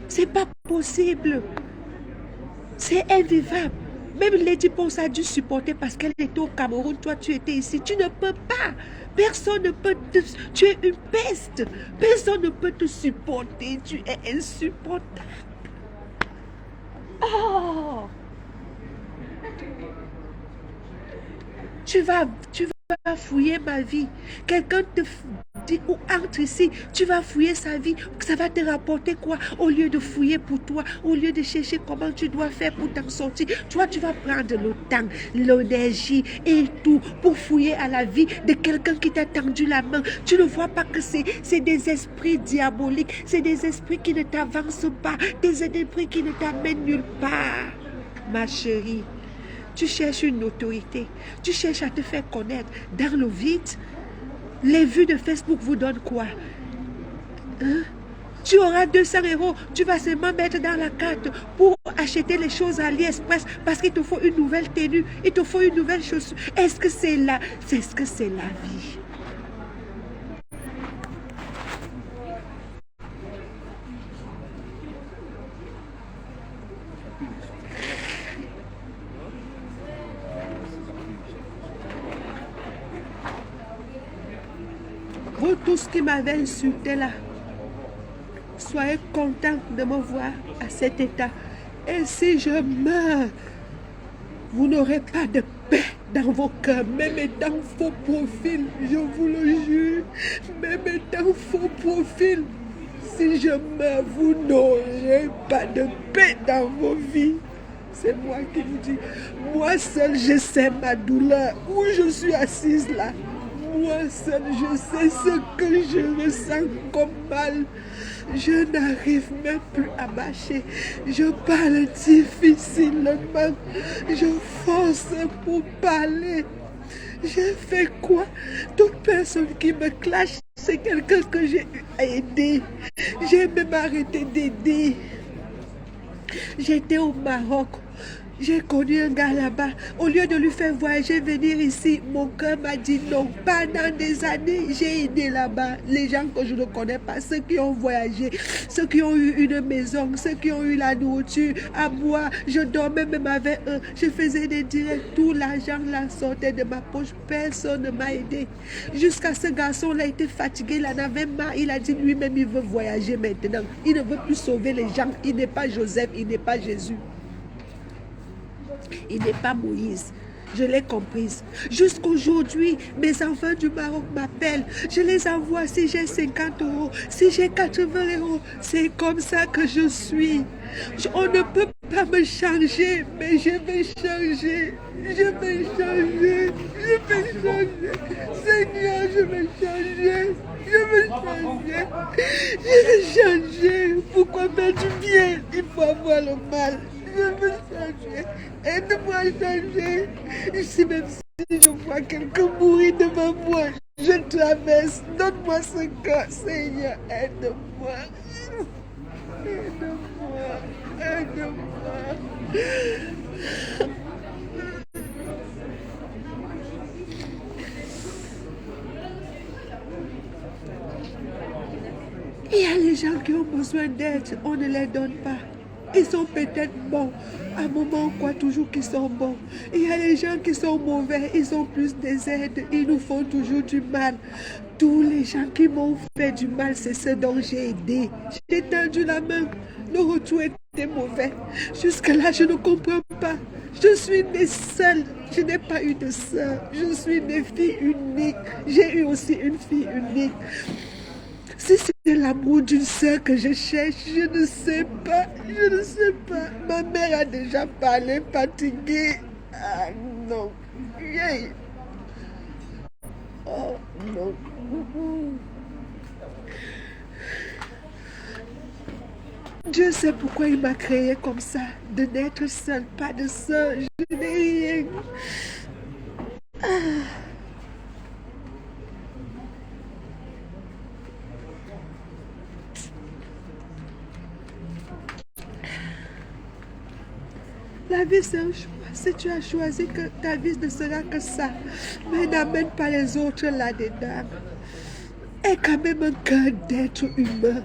C'est pas possible. C'est invivable. Même Lady Ponce a dû supporter parce qu'elle était au Cameroun, toi tu étais ici. Tu ne peux pas. Personne ne peut te... Tu es une peste. Personne ne peut te supporter. Tu es insupportable. Oh! Tu vas fouiller ma vie. Quelqu'un te dit ou entre ici, tu vas fouiller sa vie. Ça va te rapporter quoi? Au lieu de fouiller pour toi, au lieu de chercher comment tu dois faire pour t'en sortir, toi tu vas prendre le temps, l'énergie et tout pour fouiller à la vie de quelqu'un qui t'a tendu la main. Tu ne vois pas que c'est des esprits diaboliques, c'est des esprits qui ne t'avancent pas, des esprits qui ne t'amènent nulle part. Ma chérie, tu cherches une autorité, tu cherches à te faire connaître dans le vide. Les vues de Facebook vous donnent quoi? Hein? Tu auras 200 €, tu vas seulement mettre dans la carte pour acheter les choses à AliExpress parce qu'il te faut une nouvelle tenue, il te faut une nouvelle chaussure. Est-ce que c'est là? Est-ce que c'est la vie? Vous tous qui m'avez insulté là, soyez contents de me voir à cet état. Et si je meurs, vous n'aurez pas de paix dans vos cœurs, même étant faux profil, je vous le jure, même étant faux profil, si je meurs, vous n'aurez pas de paix dans vos vies. C'est moi qui vous dis, moi seul je sais ma douleur, où je suis assise là. Moi seul, je sais ce que je ressens comme mal. Je n'arrive même plus à marcher. Je parle difficilement. Je force pour parler. J'ai fait quoi? Toute personne qui me clash, c'est quelqu'un que j'ai aidé. J'ai même arrêté d'aider. J'étais au Maroc. J'ai connu un gars là-bas. Au lieu de lui faire voyager, venir ici, mon cœur m'a dit non. Pendant des années, j'ai aidé là-bas les gens que je ne connais pas, ceux qui ont voyagé, ceux qui ont eu une maison, ceux qui ont eu la nourriture à boire. Je dormais même avec eux. Je faisais des directs. Tout l'argent là sortait de ma poche. Personne ne m'a aidé. Jusqu'à ce garçon-là était fatigué. Il en avait marre. Il a dit lui-même, il veut voyager maintenant. Il ne veut plus sauver les gens. Il n'est pas Joseph. Il n'est pas Jésus. Il n'est pas Moïse. Je l'ai comprise. Jusqu'aujourd'hui, mes enfants du Maroc m'appellent. Je les envoie si j'ai 50 euros, si j'ai 80 euros. C'est comme ça que je suis. On ne peut pas me changer, mais je vais changer. Je vais changer. Je vais changer. Seigneur, je vais changer. Je vais changer. Je vais changer. Pourquoi faire du bien? Il faut avoir le mal. Je veux changer. Aide-moi à changer. Ici, même si je vois quelqu'un mourir devant moi, je traverse. Donne-moi ce cœur, Seigneur. Aide-moi. Aide-moi. Aide-moi. Il y a les gens qui ont besoin d'aide, on ne les donne pas. Ils sont peut-être bons. À un moment, on croit toujours qu'ils sont bons. Il y a les gens qui sont mauvais. Ils ont plus des aides. Ils nous font toujours du mal. Tous les gens qui m'ont fait du mal, c'est ceux dont j'ai aidé. J'ai tendu la main. Le retour était mauvais. Jusque-là, je ne comprends pas. Je suis née seule. Je n'ai pas eu de sœur. Je suis née fille unique. J'ai eu aussi une fille unique. Si c'est l'amour d'une sœur que je cherche, je ne sais pas. Je ne sais pas. Ma mère a déjà parlé, fatiguée. Ah non. Yeah. Oh non. Dieu sait pourquoi il m'a créé comme ça. De n'être seule, pas de sœur. Je n'ai rien. Ah. La vie, c'est un choix. Si tu as choisi que ta vie ne sera que ça, mais n'amène pas les autres là-dedans. Aie quand même un cœur d'être humain.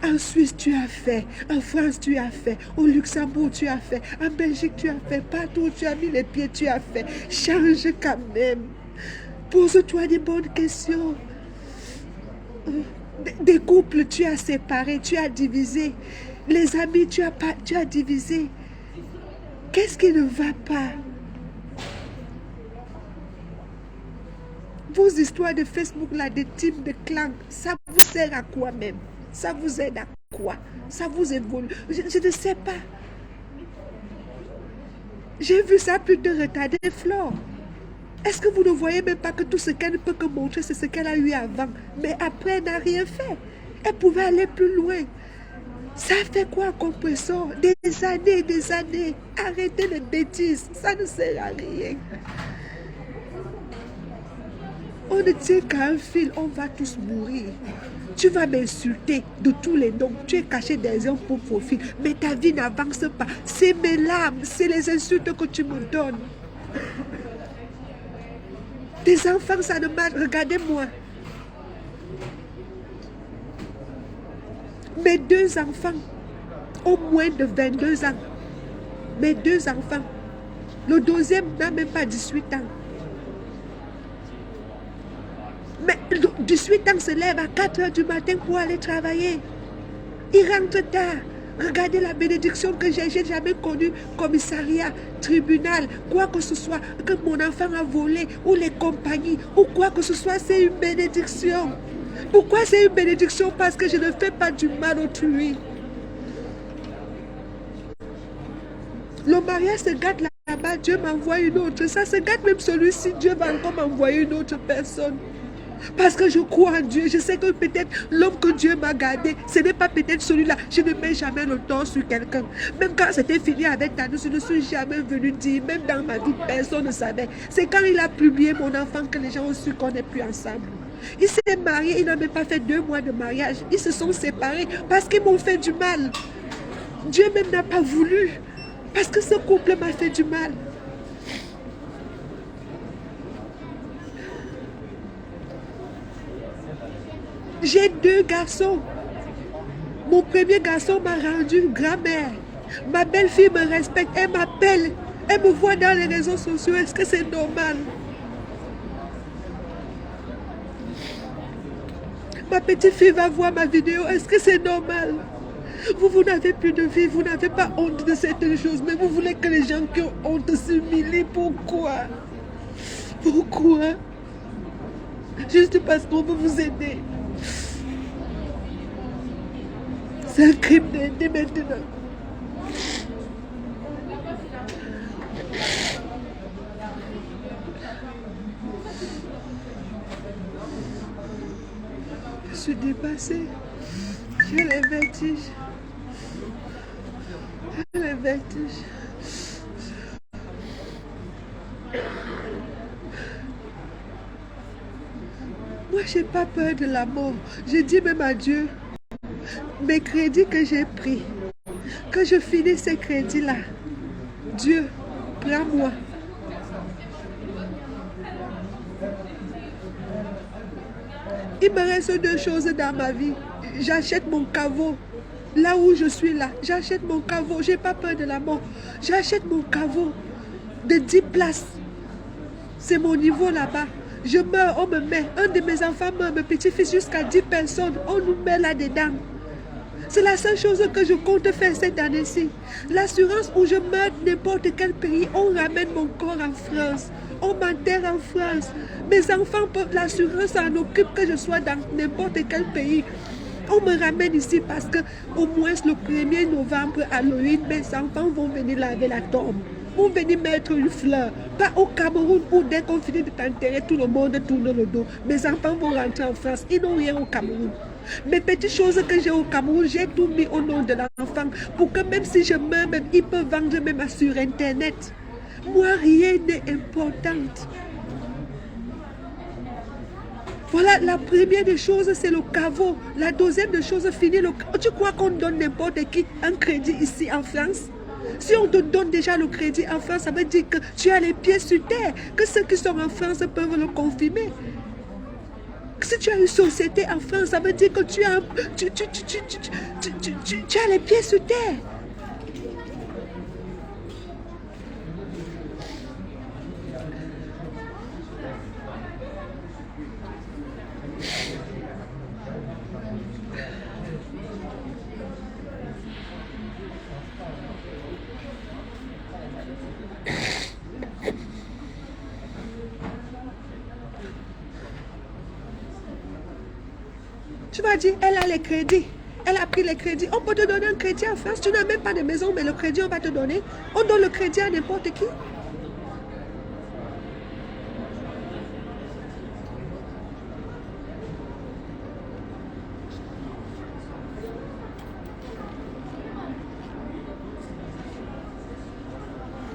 En Suisse, tu as fait. En France, tu as fait. Au Luxembourg, tu as fait. En Belgique, tu as fait. Partout où tu as mis les pieds, tu as fait. Change quand même. Pose-toi des bonnes questions. Des couples, tu as séparé, tu as divisé. Les amis, tu as divisé. Qu'est-ce qui ne va pas? Vos histoires de Facebook, là, de teams, de clans, ça vous sert à quoi même? Ça vous aide à quoi? Ça vous évolue? Je ne sais pas. J'ai vu ça plus de retarder Flore. Est-ce que vous ne voyez même pas que tout ce qu'elle ne peut que montrer, c'est ce qu'elle a eu avant? Mais après, elle n'a rien fait. Elle pouvait aller plus loin. Ça fait quoi comme pression? Des années et des années. Arrêtez les bêtises. Ça ne sert à rien. On ne tient qu'à un fil. On va tous mourir. Tu vas m'insulter de tous les noms. Tu es caché derrière un pauvre profil. Mais ta vie n'avance pas. C'est mes larmes. C'est les insultes que tu me donnes. Tes enfants, ça ne marche. Regardez-moi. Mes 2 enfants ont moins de 22 ans. Mes 2 enfants. Le deuxième n'a même pas 18 ans. Mais 18 ans se lève à 4 heures du matin pour aller travailler. Il rentre tard. Regardez la bénédiction que j'ai jamais connue. Commissariat, tribunal, quoi que ce soit, que mon enfant a volé, ou les compagnies, ou quoi que ce soit, c'est une bénédiction. Pourquoi c'est une bénédiction? Parce que je ne fais pas du mal autrui. Le mariage se gâte là-bas, Dieu m'envoie une autre. Ça se gâte même celui-ci, Dieu va encore m'envoyer une autre personne. Parce que je crois en Dieu. Je sais que peut-être l'homme que Dieu m'a gardé, ce n'est pas peut-être celui-là. Je ne mets jamais le tort sur quelqu'un. Même quand c'était fini avec Thanos, je ne suis jamais venue dire, même dans ma vie, personne ne savait. C'est quand il a publié mon enfant que les gens ont su qu'on n'est plus ensemble. Il s'est marié, il n'a même pas fait 2 mois de mariage. Ils se sont séparés parce qu'ils m'ont fait du mal. Dieu même n'a pas voulu. Parce que ce couple m'a fait du mal. J'ai 2 garçons. Mon premier garçon m'a rendu grand-mère. Ma belle-fille me respecte, elle m'appelle, elle me voit dans les réseaux sociaux. Est-ce que c'est normal? Ma petite fille va voir ma vidéo. Est-ce que c'est normal? Vous n'avez plus de vie, vous n'avez pas honte de certaines choses, mais vous voulez que les gens qui ont honte s'humilient. Pourquoi? Pourquoi? Juste parce qu'on veut vous aider. C'est un crime d'aider maintenant. Je suis dépassée. J'ai les vertiges. J'ai les vertiges. Moi, j'ai pas peur de la mort. Je dis même à Dieu, mes crédits que j'ai pris, que je finis ces crédits-là, Dieu, prends-moi. Il me reste 2 choses dans ma vie. J'achète mon caveau. Là où je suis là, j'achète mon caveau. J'ai pas peur de la mort. J'achète mon caveau de 10 places. C'est mon niveau là-bas. Je meurs, on me met. Un de mes enfants meurt, mes petits-fils, jusqu'à 10 personnes. On nous met là-dedans. C'est la seule chose que je compte faire cette année-ci. L'assurance où je meurs n'importe quel pays, on ramène mon corps en France. On m'enterre en France. Mes enfants, l'assurance en occupe que je sois dans n'importe quel pays. On me ramène ici parce que au moins le 1er novembre, Halloween, mes enfants vont venir laver la tombe. Vont venir mettre une fleur. Pas au Cameroun où dès qu'on finit de t'enterrer, tout le monde tourne le dos. Mes enfants vont rentrer en France. Ils n'ont rien au Cameroun. Mes petites choses que j'ai au Cameroun, j'ai tout mis au nom de l'enfant. Pour que même si je meurs, même, ils peuvent vendre même sur Internet. Moi, rien n'est important. Voilà, la première des choses, c'est le caveau. La deuxième des choses, finir le... Tu crois qu'on donne n'importe qui un crédit ici en France? Si on te donne déjà le crédit en France, ça veut dire que tu as les pieds sur terre. Que ceux qui sont en France peuvent le confirmer. Si tu as une société en France, ça veut dire que tu as les pieds sur terre. Tu vas dire, elle a les crédits. Elle a pris les crédits. On peut te donner un crédit en France. Tu n'as même pas de maison, mais le crédit, on va te donner. On donne le crédit à n'importe qui.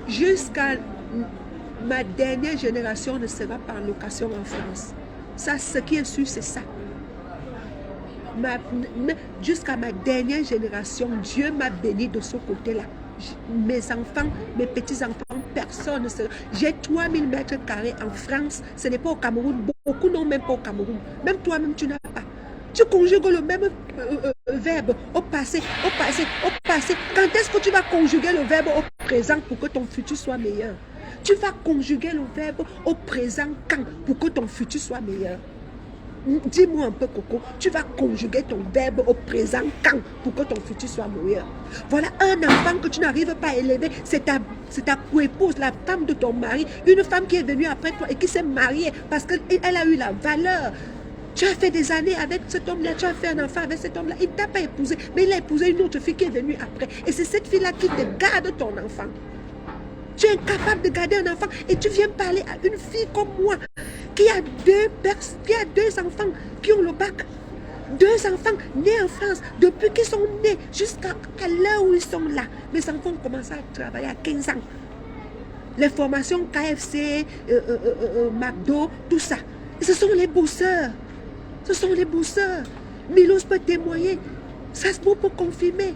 Jusqu'à ma dernière génération ne sera pas en location en France. Ça, ce qui est sûr, c'est ça. Jusqu'à ma dernière génération, Dieu m'a béni de ce côté-là. Mes enfants, mes petits-enfants, personne ne sera. J'ai 3000 mètres carrés en France. Ce n'est pas au Cameroun. Beaucoup n'ont même pas au Cameroun. Même toi-même, tu n'as pas. Tu conjugues le même verbe au passé, au passé, au passé. Quand est-ce que tu vas conjuguer le verbe au présent pour que ton futur soit meilleur? Tu vas conjuguer le verbe au présent quand pour que ton futur soit meilleur? Dis-moi un peu, Coco, tu vas conjuguer ton verbe au présent quand pour que ton futur soit meilleur? Voilà un enfant que tu n'arrives pas à élever, c'est ta co-épouse, la femme de ton mari, une femme qui est venue après toi et qui s'est mariée parce qu'elle a eu la valeur. Tu as fait des années avec cet homme-là, tu as fait un enfant avec cet homme-là, il ne t'a pas épousé, mais il a épousé une autre fille qui est venue après. Et c'est cette fille-là qui te garde ton enfant. Tu es incapable de garder un enfant et tu viens parler à une fille comme moi qui a 2 enfants qui ont le bac. 2 enfants nés en France. Depuis qu'ils sont nés jusqu'à l'heure où ils sont là, mes enfants ont commencé à travailler à 15 ans. Les formations KFC, McDo, tout ça. Et ce sont les bosseurs. Ce sont les bosseurs. Milos peut témoigner. Ça se peut confirmer.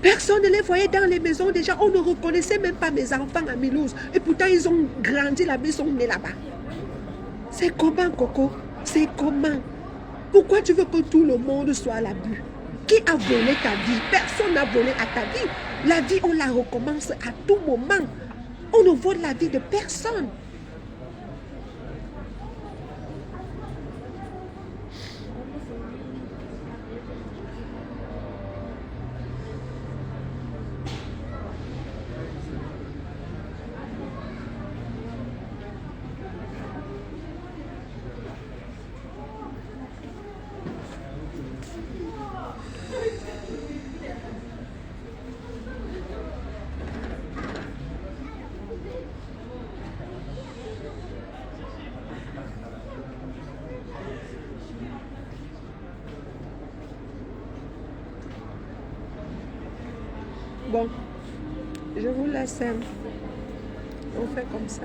Personne ne les voyait dans les maisons déjà. On ne reconnaissait même pas mes enfants à Mulhouse. Et pourtant, ils ont grandi là-bas, ils sont nés là-bas. C'est comment, Coco? C'est comment? Pourquoi tu veux que tout le monde soit à l'abus? Qui a volé ta vie? Personne n'a volé à ta vie. La vie, on la recommence à tout moment. On ne vole la vie de personne. Bon, je vous laisse. On fait comme ça.